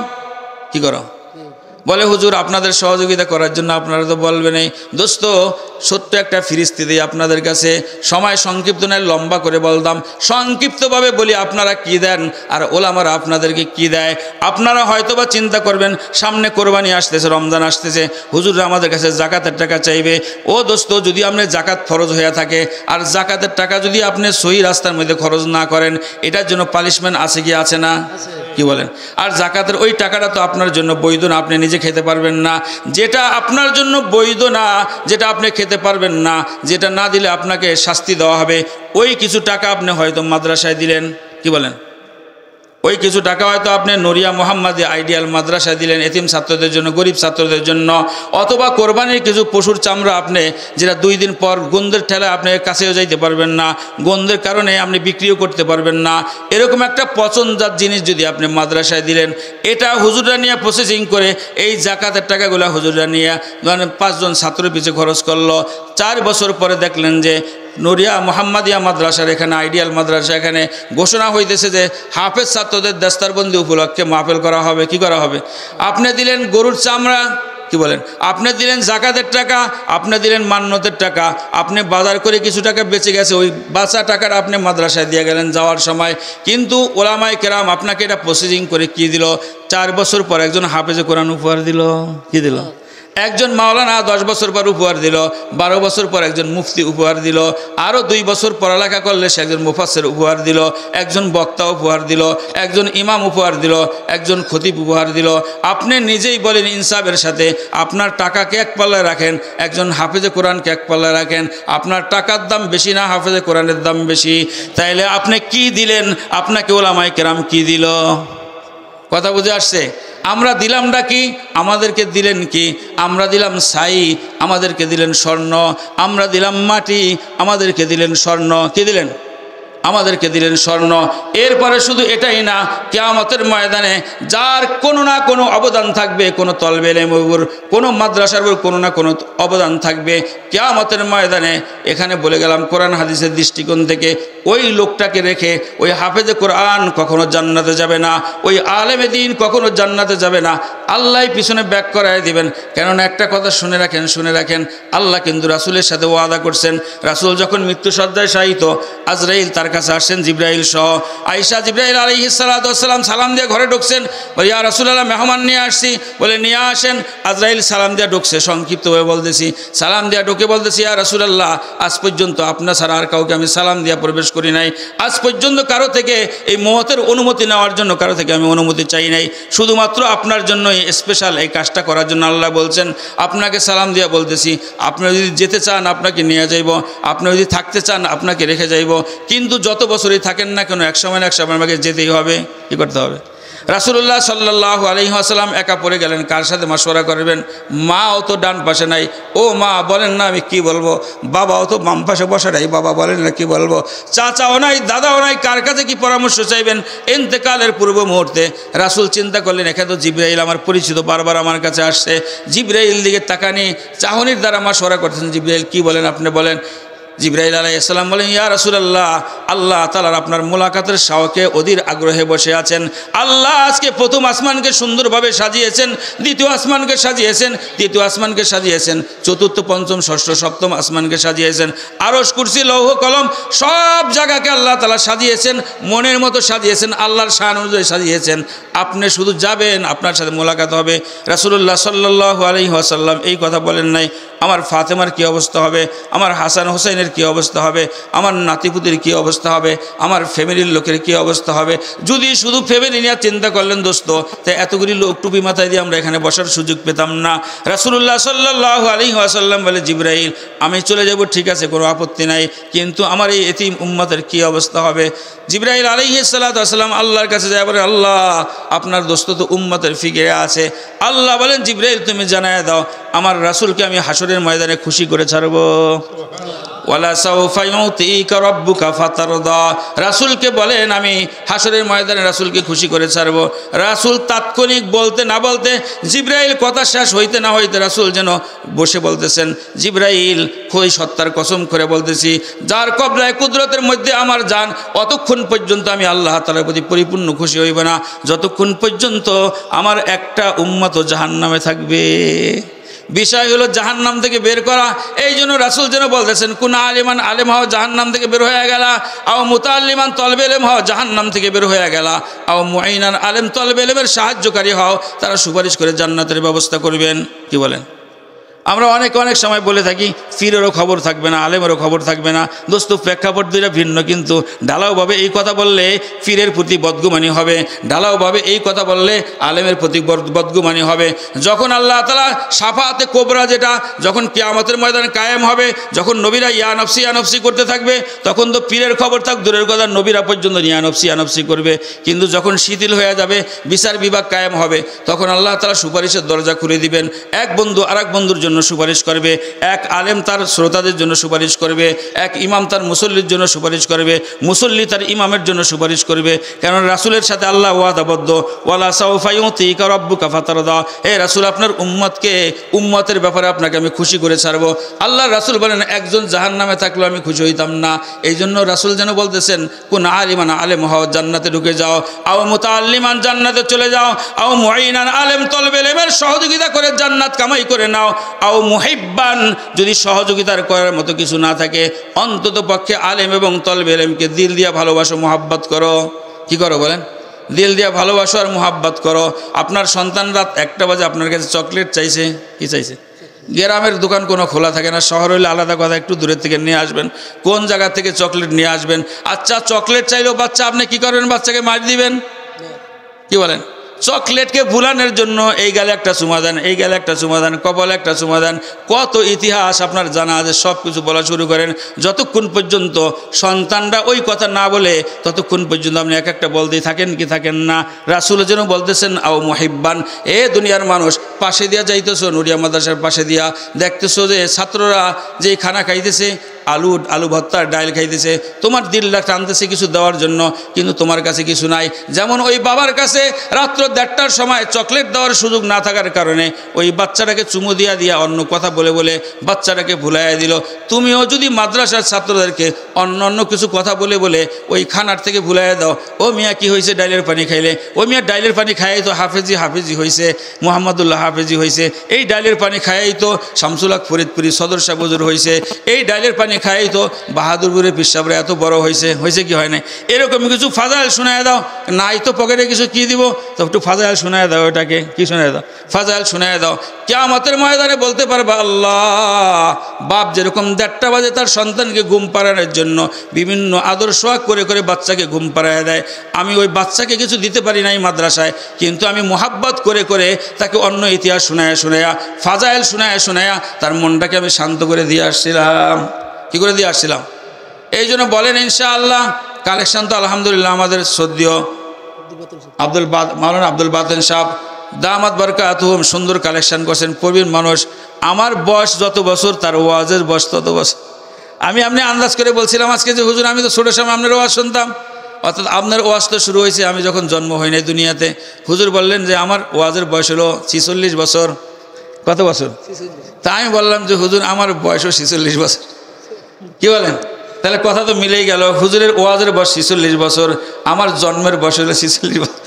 [SPEAKER 1] কি করো? বলে হুজুর আপনাদের সহযোগিতা করার জন্য আপনারা তো বলবেন এই। দোস্ত ছোট্ট একটা ফিরিস্তি দিই আপনাদের কাছে, সময় সংক্ষিপ্ত নয়, লম্বা করে বলতাম, সংক্ষিপ্তভাবে বলি আপনারা কি দেন আর ওলামারা আপনাদেরকে কি দেয়। আপনারা হয়তোবা চিন্তা করবেন সামনে কোরবানি আসতেছে, রমজান আসতেছে, হুজুররা আমাদের কাছে জাকাতের টাকা চাইবে। ও দোস্ত, যদি আপনি জাকাত ফরজ হয়ে থাকে আর জাকাতের টাকা যদি আপনি সহি রাস্তার মধ্যে খরচ না করেন, এটার জন্য পানিশমেন্ট আছে কি আছে না, কি বলেন? আর জাকাতের ওই টাকাটা তো আপনার জন্য বৈধ না, আপনি নিজে খেতে পারবেন না। যেটা আপনার জন্য বৈধ না, যেটা আপনি খেতে পারবেন না, যেটা না দিলে আপনাকে শাস্তি দেওয়া হবে, ওই কিছু টাকা আপনি হয়তো মাদ্রাসায় দিলেন, কি বলেন? ওই কিছু টাকা হয়তো আপনি নড়িয়া মোহাম্মদী আইডিয়াল মাদ্রাসায় দিলেন এতিম ছাত্রদের জন্য, গরিব ছাত্রদের জন্য। অথবা কোরবানির কিছু পশুর চামড়া আপনি, যেটা 2 দিন পর গন্ধের ঠেলায় আপনি কাছেও যাইতে পারবেন না, গন্ধের কারণে আপনি বিক্রিও করতে পারবেন না, এরকম একটা পচনজাত জিনিস যদি আপনি মাদ্রাসায় দিলেন, এটা হুজুররা নিয়ে প্রসেসিং করে এই জাকাতের টাকাগুলো হুজুররা নিয়ে ধরেন 5 জন ছাত্রের পিছনে খরচ করলো। 4 বছর পরে দেখলেন যে নড়িয়া মোহাম্মদিয়া মাদ্রাসার এখানে, আইডিয়াল মাদ্রাসা এখানে ঘোষণা হইতেছে যে হাফেজ ছাত্রদের দেস্তারবন্দি উপলক্ষে মাহফিল করা হবে। কি করা হবে? আপনি দিলেন গরুর চামড়া, কি বলেন? আপনি দিলেন জাকাতের টাকা, আপনি দিলেন মান্যতের টাকা, আপনি বাজার করে কিছু টাকা বেঁচে গেছে, ওই বাঁচা টাকাটা আপনি মাদ্রাসায় দিয়ে গেলেন যাওয়ার সময়। কিন্তু ওলামায়ে কেরাম আপনাকে এটা প্রসেসিং করে কি দিল? 4 বছর পর একজন হাফেজে কোরআন উপহার দিল। কি দিল? একজন মাওলানা 10 বছর পর উপহার দিল, 12 বছর পর একজন মুফতি উপহার দিল, আরও 2 বছর পড়ালেখা করলে সে একজন মুফাসসির উপহার দিল, একজন বক্তা উপহার দিল, একজন ইমাম উপহার দিল, একজন খতিব উপহার দিল। আপনি নিজেই বলেন ইনসাফের সাথে, আপনার টাকাকে এক পাল্লায় রাখেন, একজন হাফেজে কোরআনকে এক পাল্লায় রাখেন, আপনার টাকার দাম বেশি না হাফেজে কোরআনের দাম বেশি? তাইলে আপনি কি দিলেন? আপনাকে ওলামায়ে কেরাম কি দিল? কথা বুঝে আসছে? আমরা দিলামটা কি? আমাদেরকে দিলেন কি? আমরা দিলাম ছাই, আমাদেরকে দিলেন স্বর্ণ। আমরা দিলাম মাটি, আমাদেরকে দিলেন স্বর্ণ। কি দিলেন? আমাদেরকে দিলেন স্বর্ণ। এরপরে শুধু এটাই না, কিয়ামতের ময়দানে যার কোনো না কোনো অবদান থাকবে, কোনো তলবে ইলমের, কোনো মাদ্রাসার কোনো না কোনো অবদান থাকবে কিয়ামতের ময়দানে। এখানে বলে গেলাম কোরআন হাদিসের দৃষ্টিকোণ থেকে, ওই লোকটাকে রেখে ওই হাফেজে কোরআন কখনো জান্নাতে যাবে না, ওই আলেমে দ্বীন কখনো জান্নাতে যাবে না। আল্লাহ পিছনে ব্যাক করায় দিবেন। কেননা একটা কথা শুনে রাখেন, আল্লাহ কিন্তু রাসূলের সাথে ওয়াদা করছেন। রাসূল যখন মৃত্যুসজ্জায় শায়িত, আজরাইল তার কাছে আসছেন জিবরাইল সহ। আয়েশা জিবরাইল আলাইহিস সালাতু ওয়াস সালাম সালাম দিয়ে ঘরে ঢুকছেন, বলে ইয়া রাসূলুল্লাহ মেহমান নিয়ে আসছি, বলে নিয়ে আসেন। আজরাইল সালাম দিয়ে ঢুকছে, সংক্ষিপ্তভাবে বলতেছি, সালাম দিয়ে ঢুকে বলতেছি ইয়া রাসূলুল্লাহ, আজ পর্যন্ত আপনার ছাড়া আর কাউকে আমি সালাম দিয়ে প্রবেশ করি নাই, আজ পর্যন্ত কারো থেকে এই মওতের অনুমতি নেওয়ার জন্য কারো থেকে আমি অনুমতি চাই নাই, শুধুমাত্র আপনার জন্যই স্পেশাল এই কাজটা করার জন্য আল্লাহ বলছেন আপনাকে সালাম দিয়ে বলতেছি, আপনি যদি যেতে চান আপনাকে নিয়ে যাইব, আপনি যদি থাকতে চান আপনাকে রেখে যাইব, কিন্তু যত বছরই থাকেন না কেন এক সময় আমাকে যেতেই হবে। কি করতে হবে? রাসূলুল্লাহ সাল্লাল্লাহু আলাইহি ওয়াসাল্লাম একা পড়ে গেলেন, কার সাথে মাশওয়ারা করবেন? মাও তো ডান পাশে নাই, ও মা বলেন না আমি কি বলবো, বাবাও তো বাম পাশে বসে নাই, বাবা বলেন না কি বলবো, চাচাও নাই, দাদাও নাই, কার কাছে কি পরামর্শ চাইবেন? ইন্তেকালের পূর্ব মুহূর্তে রাসূল চিন্তা করলেন এখানে তো জিবরাইল আমার পরিচিত, বারবার আমার কাছে আসছে, জিবরাইল দিকে তাকানি চাহনির দ্বারা মাশওয়ারা করতেছেন, জিবরাইল কি বলেন আপনি বলেন। জিবরাইল আলাইহিস সালাম বলেন ইয়া রাসূলুল্লাহ, আল্লাহ তাআলা আপনার মুলাকাতের শাওকে অধীর আগ্রহে বসে আছেন। আল্লাহ আজকে প্রথম আসমানকে সুন্দরভাবে সাজিয়েছেন, দ্বিতীয় আসমানকে সাজিয়েছেন, তৃতীয় আসমানকে সাজিয়েছেন, চতুর্থ পঞ্চম ষষ্ঠ সপ্তম আসমানকে সাজিয়েছেন, আরশ কুরসি লৌহ কলম সব জায়গাকে আল্লাহ তাআলা সাজিয়েছেন, মনের মতো সাজিয়েছেন, আল্লাহর শান অনুযায়ী সাজিয়েছেন। আপনি শুধু যাবেন, আপনার সাথে মোলাকাত হবে। রাসূলুল্লাহ সাল্লাল্লাহু আলাইহি ওয়াসাল্লাম এই কথা বলেন নাই আমার ফাতেমার কি অবস্থা হবে, আমার হাসান হোসেনের কি অবস্থা হবে, আমার নাতিপুতির কি অবস্থা হবে, আমার ফ্যামিলির লোকের কি অবস্থা হবে। যদি শুধু ফ্যামিলি নিয়ে চিন্তা করলেন দোস্ত, তাই এতগুলি লোক টুপি মাথায় দিয়ে আমরা এখানে বসার সুযোগ পেতাম না। রাসূলুল্লাহ সাল্লাল্লাহু আলাইহি ওয়াসাল্লাম বলে জিবরাইল আমি চলে যাব, ঠিক আছে কোনো আপত্তি নাই, কিন্তু আমার এই এতিম উম্মতের কি অবস্থা হবে? জিবরাইল আলাইহিস সালাতু ওয়াস সালাম আল্লাহর কাছে যায়, বলে আল্লাহ আপনার দোস্ত তো উম্মতের ফিকিরে আছে। আল্লাহ বলেন জিবরাইল তুমি জানায় দাও আমার রাসূলকে আমি হাসরের ময়দানে খুশি করে ছাড়বো। ওয়ালা সাউফা ইউতিকা রাব্বুকা ফাতারদা, রাসূলকে বলেন আমি হাসরের ময়দানে রাসূলকে খুশি করে ছাড়বো। রাসূল তাৎক্ষণিক বলতে না বলতে, জিবরাইল কথা শেষ হইতে না হইতে রাসূল যেন বসে বলতেছেন জিবরাইল কই সত্তার কসম করে বলতেছি যার কবজায় কুদরতের মধ্যে আমার জান, অতক্ষণ পর্যন্ত আমি আল্লাহ তাআলার প্রতি পরিপূর্ণ খুশি হইব না যতক্ষণ পর্যন্ত আমার একটা উম্মত জাহান্নামে থাকবে। বিষয় হলো জাহান্নাম থেকে বের করা। এই জন্য রাসূল যেন বলতেছেন কুন আলিমান, আলেম হও জাহান্নাম থেকে বের হয়ে গেলা, আও মুতাআল্লিমান তলবে ইলম হও জাহান্নাম থেকে বের হয়ে গেলা, আও মুঈনান আলেম তলবে ইলমের সাহায্যকারী হও, তারা সুপারিশ করে জান্নাতের ব্যবস্থা করবেন। কি বলেন? আমরা অনেক সময় বলে থাকি পীরেরও খবর থাকবে না, আলেমেরও খবর থাকবে না। দোস্ত, প্রেক্ষাপট দুইটা ভিন্ন, কিন্তু ঢালাওভাবে এই কথা বললে পীরের প্রতি বদগুমানি হবে, ঢালাওভাবে এই কথা বললে আলেমের প্রতি বদগুমানি হবে। যখন আল্লাহ তাআলা শাফাআতে কোবরা, যেটা যখন কিয়ামতের ময়দানে কায়েম হবে, যখন নবীরা ইয়া নফসি করতে থাকবে, তখন তো পীরের খবর থাক দূরের কথা, নবীরা পর্যন্ত ইয়া নফসি করবে। কিন্তু যখন শিথিল হয়ে যাবে, বিচার বিভাগ কায়েম হবে, তখন আল্লাহ তাআলা সুপারিশের দরজা খুলে দিবেন। এক বন্ধু আরেক বন্ধুর জন্য সুপারিশ করবে, এক আলেম তার শ্রোতাদের জন্য সুপারিশ করবে, এক ইমাম তার মুসল্লির জন্য সুপারিশ করবে, মুসল্লি তার ইমামের জন্য সুপারিশ করবে। কারণ রাসূলের সাথে আল্লাহ ওয়াদাবদ্ধ, ওয়ালা সাউফা ইউতিকা রাব্বুকা ফাতারদা। হে রাসূল, আপনার উম্মতের ব্যাপারে আপনাকে আমি খুশি করে ছাড়বো। আল্লাহ রাসূল বলেন একজন জাহান্নামে থাকলেও আমি খুশি হইতাম না। এই জন্য রাসূল যেন বলতেছেন কুন আলিমান, আলেম হও জান্নাতে ঢুকে যাও, আও মুতাআল্লিমান জান্নাতে চলে যাও, আও মুঈনান আলেম তলবে ইলমের সহযোগিতা করে জান্নাত কামাই করে নাও, আও মুহিব্বান, যদি সহযোগিতার করার মতো কিছু না থাকে, অন্তত পক্ষে আলেম এবং তলবে ইলমকে দিল দিয়া ভালোবাসো, মুহাব্বত করো। কি করো বলেন? দিল দিয়া ভালোবাসো আর মুহাব্বত করো। আপনার সন্তান রাত 1টা বাজে আপনার কাছে চকলেট চাইছে, কি চাইছে? গ্রামের দোকান কোনো খোলা থাকে না, শহর হইলে আলাদা কথা, একটু দূরের থেকে নিয়ে আসবেন। কোন জায়গা থেকে চকলেট নিয়ে আসবেন? আচ্ছা, চকলেট চাইলেও বাচ্চা, আপনি কি করবেন? বাচ্চাকে মার দিবেন? কি বলেন? চকলেটকে ভুলানোর জন্য এই গালে একটা চুমা দেন, এই গালে একটা চুমা দেন, কপালে একটা চুমা দেন। কত ইতিহাস আপনার জানা আছে, সব কিছু বলা শুরু করেন। যতক্ষণ পর্যন্ত সন্তানরা ওই কথা না বলে, ততক্ষণ পর্যন্ত আপনি এক একটা বলতেই থাকেন, কি থাকেন না? রাসূল যেন বলতেছেন আও মুহিব্বান, এ দুনিয়ার মানুষ, পাশে দিয়া যাইতেছো, নুরিয়া মাদ্রাসার পাশে দিয়া, দেখতেছো যে ছাত্ররা যে খানা খাইতেছে, আলু ভর্তা ডাইল খাইতেছে, তোমার দিলটা টানতেছে কিছু দেওয়ার জন্য, কিন্তু তোমার কাছে কিছু নাই। যেমন ওই বাবার কাছে রাত্র 1:30টার সময় চকলেট দেওয়ার সুযোগ না থাকার কারণে ওই বাচ্চাটাকে চুমু দিয়া অন্য কথা বলে বাচ্চাটাকে ভুলাইয়া দিল। তুমিও যদি মাদ্রাসার ছাত্রদেরকে অন্য কিছু কথা বলে ওই খানার থেকে ভুলাইয়া দাও, ও মিয়া কি হয়েছে ডাইলের পানি খাইলে, ও মিয়া ডাইলের পানি খাইয়াই তো হাফেজি হয়েছে, মুহাম্মদুল্লাহ হাফেজি হয়েছে, এই ডাইলের পানি খাইয়াই তো শামসুল হক ফরিদপুরি সদর শাহ হুজুর হয়েছে, এই ডাইলের পানি খাই তো বাহাদুরপুরের পিসাবরা এত বড় হয়েছে কি হয় না? এরকম কিছু ফাজাইল শোনায় দাও। নাই তো পকেটে কিছু কি দিব, তো একটু ফাজাইল শোনায় দাও। ওটাকে কি শোনায় দাও? ফাজাইল শোনায় দাও। কিয়ামতের ময়দানে বলতে পারবা, আল্লাহ, বাপ যেরকম 1:30টা বাজে তার সন্তানকে ঘুম পাড়ানোর জন্য বিভিন্ন আদর্শ করে বাচ্চাকে ঘুম পাড়ায় দেয়, আমি ওই বাচ্চাকে কিছু দিতে পারি নাই মাদ্রাসায়, কিন্তু আমি মুহাব্বত করে তাকে অন্য ইতিহাস শোনায়া ফাজাইল শোনায়া তার মনটাকে আমি শান্ত করে দিয়ে আসছিলাম। কি করে দিয়ে আসছিলাম? এই জন্য বলেন ইনশাআল্লাহ কালেকশন তো আলহামদুলিল্লাহ আমাদের শ্রদ্ধেয় মাওলানা আব্দুল বাতেন সাহেব দামাত বারকাতুহুম সুন্দর কালেকশন করছেন, প্রবীণ মানুষ। আমার বয়স যত বছর তার ওয়াজের বয়স তত বছর। আমি আপনি আন্দাজ করে বলছিলাম আজকে যে হুজুর আমি তো ছোটোর সময় আপনার ওয়াজ শুনতাম, অর্থাৎ আপনার ওয়াজ তো শুরু হয়েছে আমি যখন জন্ম হয় নাই দুনিয়াতে। হুজুর বললেন যে আমার ওয়াজের বয়স হলো 46 বছর। কত বছর? তা আমি বললাম যে হুজুর আমার বয়সও 46 বছর। কি বলেন? তাহলে কথা তো মিলেই গেল। হুজুরের ওয়াজের বয়স 46 বছর, আমার জন্মের বয়স হলো 46 বছর।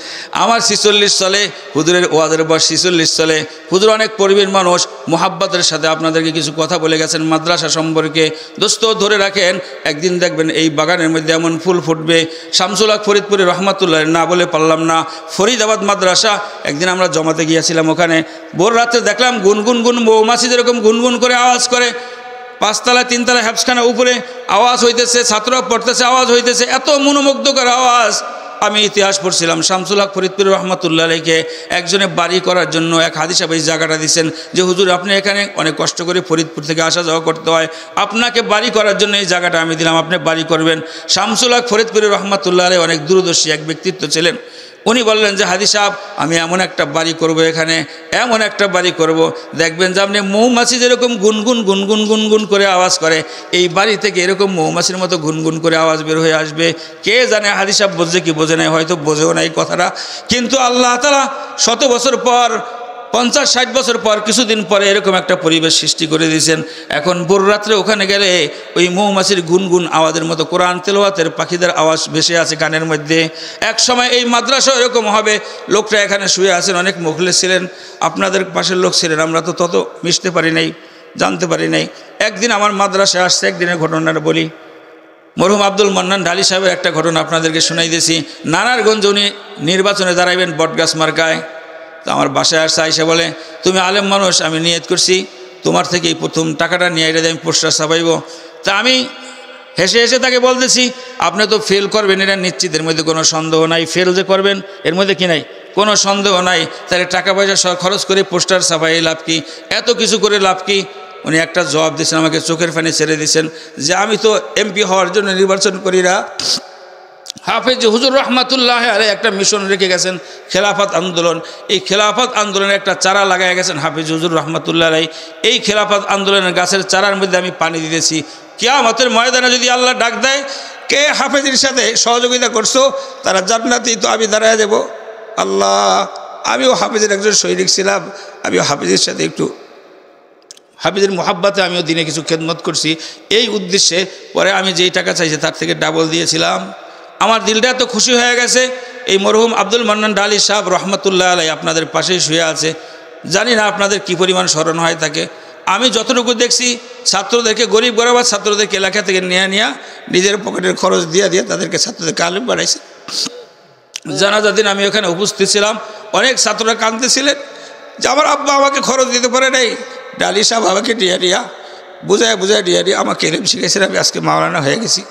[SPEAKER 1] আমার 46 চলে, হুজুরের ওয়াজের বয়স 46 চলে। হুজুর অনেক প্রবীণ মানুষ, মুহাব্বতের সাথে আপনাদেরকে কিছু কথা বলে গেছেন মাদ্রাসা সম্পর্কে। দোস্ত ধরে রাখেন, একদিন দেখবেন এই বাগানের মধ্যে এমন ফুল ফুটবে। শামসুল হক ফরিদপুরে রহমাতুল্লাহ না বলে পারলাম না, ফরিদাবাদ মাদ্রাসা। একদিন আমরা জমাতে গিয়েছিলাম, ওখানে ভোর রাতে দেখলাম গুনগুন মৌমাছি যেরকম গুনগুন করে আওয়াজ করে, 5 তলা 3 তলা হ্যাবসখানা উপরে আওয়াজ হইতেছে, ছাত্ররা পড়তেছে, আওয়াজ হইতেছে, এত মনোমুগ্ধকর আওয়াজ। আমি ইতিহাস পড়ছিলাম, শামসুল হক ফরিদপুর রহমাতুল্লাহ আলাইকে একজনে বাড়ি করার জন্য এক হাজি সাহেব এই জায়গাটা দিচ্ছেন যে হুজুর আপনি এখানে অনেক কষ্ট করে ফরিদপুর থেকে আসা যাওয়া করতে হয়, আপনাকে বাড়ি করার জন্য এই জায়গাটা আমি দিলাম, আপনি বাড়ি করবেন। শামসুল হক ফরিদপুর রহমাতুল্লাহ আলাই অনেক দূরদর্শী এক ব্যক্তিত্ব ছিলেন। উনি বললেন যে হাদি সাহেব আমি এমন একটা বাড়ি করব, এখানে এমন একটা বাড়ি করব, দেখবেন যে আপনি মৌমাছি যেরকম গুনগুন করে আওয়াজ করে, এই বাড়ি থেকে এরকম মৌমাছির মতো গুনগুন করে আওয়াজ বের হয়ে আসবে। কে জানে হাদি সাহেব বোঝে কি বোঝে নাই, হয়তো বোঝেও নাই কথাটা। কিন্তু আল্লাহ তাআলা 100 বছর পর 50-60 বছর পর কিছুদিন পরে এরকম একটা পরিবেশ সৃষ্টি করে দিয়েছেন। এখন ভোর রাত্রে ওখানে গেলে ওই মৌমাছির গুনগুন আওয়াজের মতো কোরআন তেলাওয়াতের পাখিদের আওয়াজ ভেসে আছে কানের মধ্যে। এক সময় এই মাদ্রাসা এরকম হবে, লোকটা এখানে শুয়ে আছেন, অনেক মুখলেস ছিলেন, আপনাদের পাশের লোক ছিলেন, আমরা তো তত মিশতে পারি নাই, জানতে পারি নাই। একদিন আমার মাদ্রাসায় আসছে, একদিনের ঘটনাটা বলি। মরহুম আব্দুল মান্নান ঢালি সাহেবের একটা ঘটনা আপনাদেরকে শোনাই দিয়েছি। নানারগঞ্জে উনি নির্বাচনে দাঁড়াইবেন বটগাছ মার্কায়। তো আমার বাসায় আসছে, আইসা বলে, তুমি আলেম মানুষ, আমি নিয়ত করছি তোমার থেকেই প্রথম টাকাটা নিয়ে এটা আমি পোস্টার ছাপাইব। তা আমি হেসে হেসে তাকে বলতেছি, আপনি তো ফেল করবেন এটা নিশ্চিত, এর মধ্যে কোনো সন্দেহ নাই। ফেল যে করবেন এর মধ্যে কি নাই, কোনো সন্দেহ নাই। তাহলে টাকা পয়সা খরচ করে পোস্টার ছাপাই লাভ কি, এত কিছু করে লাভ কি? উনি একটা জবাব দিয়েছেন, আমাকে চোখের পানি ছেড়ে দিয়েছেন যে আমি তো এমপি হওয়ার জন্য নির্বাচন করি না। হাফেজ হুজুর রহমাতুল্লাহ আলাইহি একটা মিশন রেখে গেছেন, খেলাফত আন্দোলন। এই খেলাফত আন্দোলনের একটা চারা লাগাই গেছেন হাফেজ হুজুর রহমাতুল্লাহ আলাইহি। এই খেলাফত আন্দোলনের গাছের চারার মধ্যে আমি পানি দিতেছি। কিয়ামতের ময়দানে যদি আল্লাহ ডাক দেয়, কে হাফেজের সাথে সহযোগিতা করছো, তারা জান্নাতি, তো আমি দাঁড়ায় যাব। আল্লাহ, আমিও হাফেজের একজন সৈনিক ছিলাম, আমিও হাফেজের সাথে একটু হাফেজের মোহাব্বতে আমিও দিনে কিছু খেদমত করছি, এই উদ্দেশ্যে পরে আমি যেই টাকা চাইছি তার থেকে ডাবল দিয়েছিলাম। আমার দিলটা এত খুশি হয়ে গেছে। এই মরহুম আব্দুল মান্নান ঢালি সাহেব রহমতুল্লাহ আলাইহি আপনাদের পাশেই শুয়ে আছে। জানি না আপনাদের কি পরিমাণ স্মরণ হয় থাকে। আমি যতটুকু দেখছি, ছাত্রদেরকে, গরিব গরিবাত ছাত্রদেরকে এলাকা থেকে নিয়ে নিজের পকেটের খরচ দিয়ে তাদেরকে ছাত্রদেরকে আলেম বানাইছে। জানাজা দিন আমি ওখানে উপস্থিত ছিলাম, অনেক ছাত্ররা কাঁদতেছিলেন যে আমার আব্বা আমাকে খরচ দিতে পারে নাই, ডালি সাহেব আমাকে ডিয়া বুঝায় ডিয়া আমাকে এলেম শিখেছেন, আমি আজকে মাওলানা হয়ে গেছি।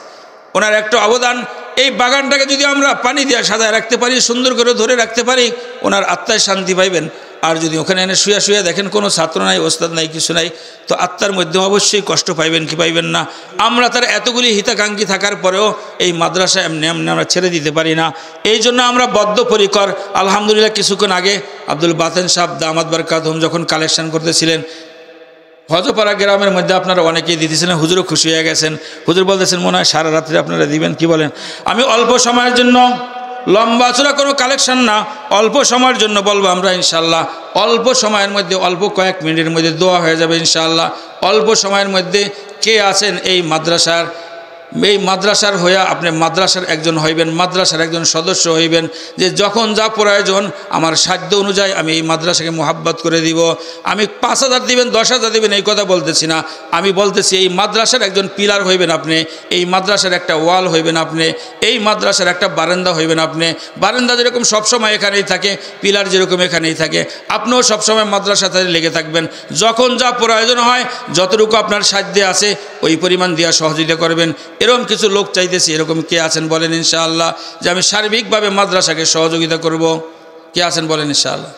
[SPEAKER 1] ওনার একটা অবদান, এই বাগানটাকে যদি আমরা পানি দিয়ে সাজায় রাখতে পারি, সুন্দর করে ধরে রাখতে পারি, ওনার আত্মায় শান্তি পাইবেন। আর যদি ওখানে এনে শুয়ে দেখেন কোনো ছাত্র নাই, ওস্তাদ নাই, কিছু নাই, তো আত্মার মধ্যে অবশ্যই কষ্ট পাইবেন কি পাইবেন না। আমরা তার এতগুলি হিতাকাঙ্ক্ষী থাকার পরেও এই মাদ্রাসা এমনি আমরা ছেড়ে দিতে পারি না। এই জন্য আমরা বদ্ধপরিকর। আলহামদুলিল্লাহ কিছুক্ষণ আগে আব্দুল বাতেন সাহেব দামাত বারকাতুহুম যখন কালেকশন করতেছিলেন হজপাড়া গ্রামের মধ্যে, আপনারা অনেকেই দিতেছিলেন, হুজুরও খুশি হয়ে গেছেন। হুজুর বলতেছেন মনে হয় সারা রাত্রে আপনারা দিবেন, কি বলেন? আমি অল্প সময়ের জন্য, লম্বা চড়া কোনো কালেকশন না, অল্প সময়ের জন্য বলবো আমরা ইনশাআল্লাহ। অল্প সময়ের মধ্যে, অল্প কয়েক মিনিটের মধ্যে দোয়া হয়ে যাবে ইনশাআল্লাহ। অল্প সময়ের মধ্যে কে আছেন এই মাদ্রাসার হইয়া আপনি মাদ্রাসার একজন হইবেন, মাদ্রাসার একজন সদস্য হইবেন, যে যখন যা প্রয়োজন আমার সাধ্য অনুযায়ী আমি এই মাদ্রাসাকে মোহাব্বত করে দিব। আমি 5,000 দিবেন, 10,000 দিবেন, এই কথা বলতেছি না। আমি বলতেছি এই মাদ্রাসার একজন পিলার হইবেন আপনি, এই মাদ্রাসার একটা ওয়াল হইবেন আপনি, এই মাদ্রাসার একটা বারান্দা হইবেন আপনি। বারান্দা যেরকম সবসময় এখানেই থাকে, পিলার যেরকম এখানেই থাকে, আপনিও সবসময় মাদ্রাসাতে লেগে থাকবেন। যখন যা প্রয়োজন হয়, যতটুকু আপনার সাধ্যে আছে ওই পরিমাণ দিয়া সহযোগিতা করবেন। এরকম কিছু লোক চাইতেছি, এরকম কে আছেন বলেন ইনশাআল্লাহ, যে আমি সার্বিকভাবে মাদ্রাসাকে সহযোগিতা করব? কে আছেন বলেন ইনশাআল্লাহ?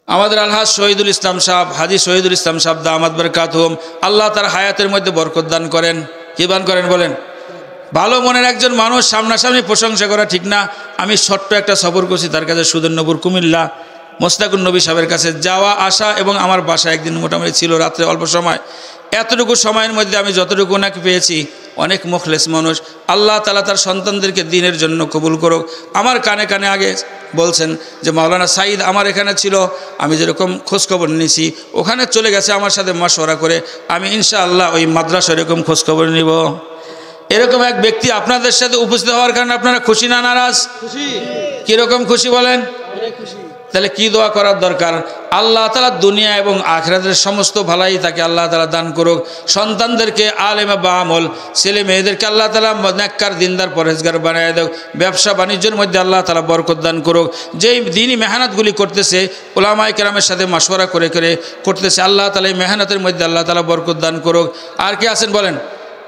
[SPEAKER 1] আমাদের আলহাজ শহীদুল ইসলাম সাহেব, হাজী শহীদুল ইসলাম সাহেব দামাত বারকাতুহুম, আল্লাহ তার হায়াতের মধ্যে বরকত দান করেন। কি দান করেন বলেন? ভালো মনের একজন মানুষ, সামনাসামনি প্রশংসা করা ঠিক না। আমি ছোট্ট একটা সফর করছি তার কাছে, সুদর্ণপুর কুমিল্লা, মোস্তাকুর নবী সাহেবের কাছে যাওয়া আসা, এবং আমার বাসা একদিন মোটামুটি ছিল রাত্রে অল্প সময়। এতটুকু সময়ের মধ্যে আমি যতটুকু ওনাকে পেয়েছি, অনেক মুখলেস মানুষ। আল্লাহ তাআলা তার সন্তানদেরকে দ্বীনের জন্য কবুল করুক। আমার কানে কানে আগে বলছেন যে মাওলানা সাঈদ আমার এখানে ছিল, আমি যেরকম খোঁজখবর নিয়েছি, ওখানে চলে গেছে আমার সাথে মশওয়ারা করে। আমি ইনশাআল্লাহ ওই মাদ্রাসা এরকম খোঁজখবর নিব। এরকম এক ব্যক্তি আপনাদের সাথে উপস্থিত হওয়ার কারণে আপনারা খুশি না নারাজ? খুশি। কীরকম খুশি বলেন? খুশি। তাহলে কি দোয়া করার দরকার? আল্লাহ তাআলা দুনিয়া এবং আখিরাতের সমস্ত ভালাই তাকে আল্লাহ তাআলা দান করুক। সন্তানদেরকে আলেমে বা আমল, ছেলে মেয়েদেরকে আল্লাহ তাআলা নেককার দিনদার পরহেজগার বানায় দেয়। ব্যবসা বাণিজ্যের মধ্যে আল্লাহ তাআলা বরকত দান করুক। যেই দিনই মেহনতগুলি করতেছে, উলামায়ে কেরামের সাথে মাশওয়ারা করে করতেছে, আল্লাহ তাআলা এই মেহনতের মধ্যে আল্লাহ তাআলা বরকত দান করুক। আর কে আছেন বলেন?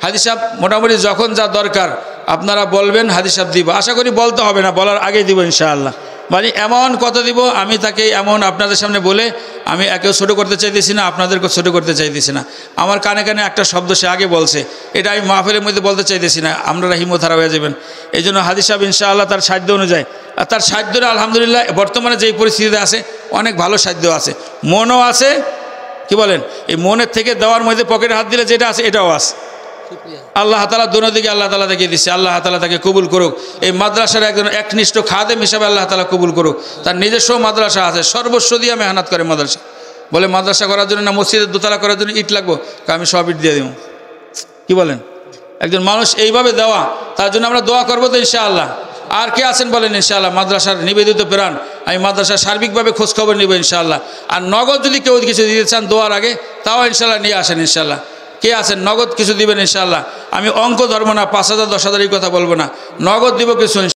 [SPEAKER 1] হাজী সাহেব মোটামুটি যখন যা দরকার আপনারা বলবেন, হাজী সাহেব দিব। আশা করি বলতে হবে না, বলার আগেই দিব ইনশাআল্লাহ। মানে এমন কত দিব, আমি তাকে এমন আপনাদের সামনে বলে আমি একেও ছোটো করতে চাইতেছি না, আপনাদেরকেও ছোটো করতে চাইতেছি না। আমার কানে কানে একটা শব্দ সে আগে বলছে, এটা আমি মাহফিলের মধ্যে বলতে চাইতেছি না, আপনারা হিম্মত হারা হয়ে যাবেন। এই জন্য হাজী সাহেব ইনশাআল্লাহ তার সাধ্য অনুযায়ী, আর তার সাধ্যটা আলহামদুলিল্লাহ বর্তমানে যেই পরিস্থিতিতে আছে অনেক ভালো সাধ্য আছে, মনও আছে। কি বলেন? এই মনের থেকে দেওয়ার মধ্যে পকেটে হাত দিলে যেটা আছে এটাও আছে। আল্লাহ তাআলা দুনিয়াকে আল্লাহ তাআলা দেখিয়ে দিচ্ছে, আল্লাহ তাআলা তাকে কবুল করুক। এই মাদ্রাসার একজন একনিষ্ঠ খাদেম হিসাবে আল্লাহ তাআলা কবুল করুক। তার নিজস্ব মাদ্রাসা আছে, সর্বস্ব দিয়ে মেহনত করে মাদ্রাসা। বলে মাদ্রাসা করার জন্য না মসজিদের দোতলা করার জন্য ইট লাগবো, আমি সব ইট দিয়ে দেবো। কি বলেন? একজন মানুষ এইভাবে দেওয়া, তার জন্য আমরা দোয়া করবো তো ইনশাআল্লাহ। আর কে আছেন বলেন? ইনশাআল্লাহ মাদ্রাসার নিবেদিত প্রাণ, আমি মাদ্রাসার সার্বিকভাবে খোঁজখবর নিব ইনশাআল্লাহ। আর নগদ যদি কেউ কিছু দিতে চান দোয়ার আগে, তাও ইনশাআল্লাহ নিয়ে আসেন ইনশাআল্লাহ। কে আছেন নগদ কিছু দিবেন ইনশাআল্লাহ? আমি অঙ্ক ধরবো না, 5,000 10,000 এই কথা বলবো না, নগদ দিব কিছু।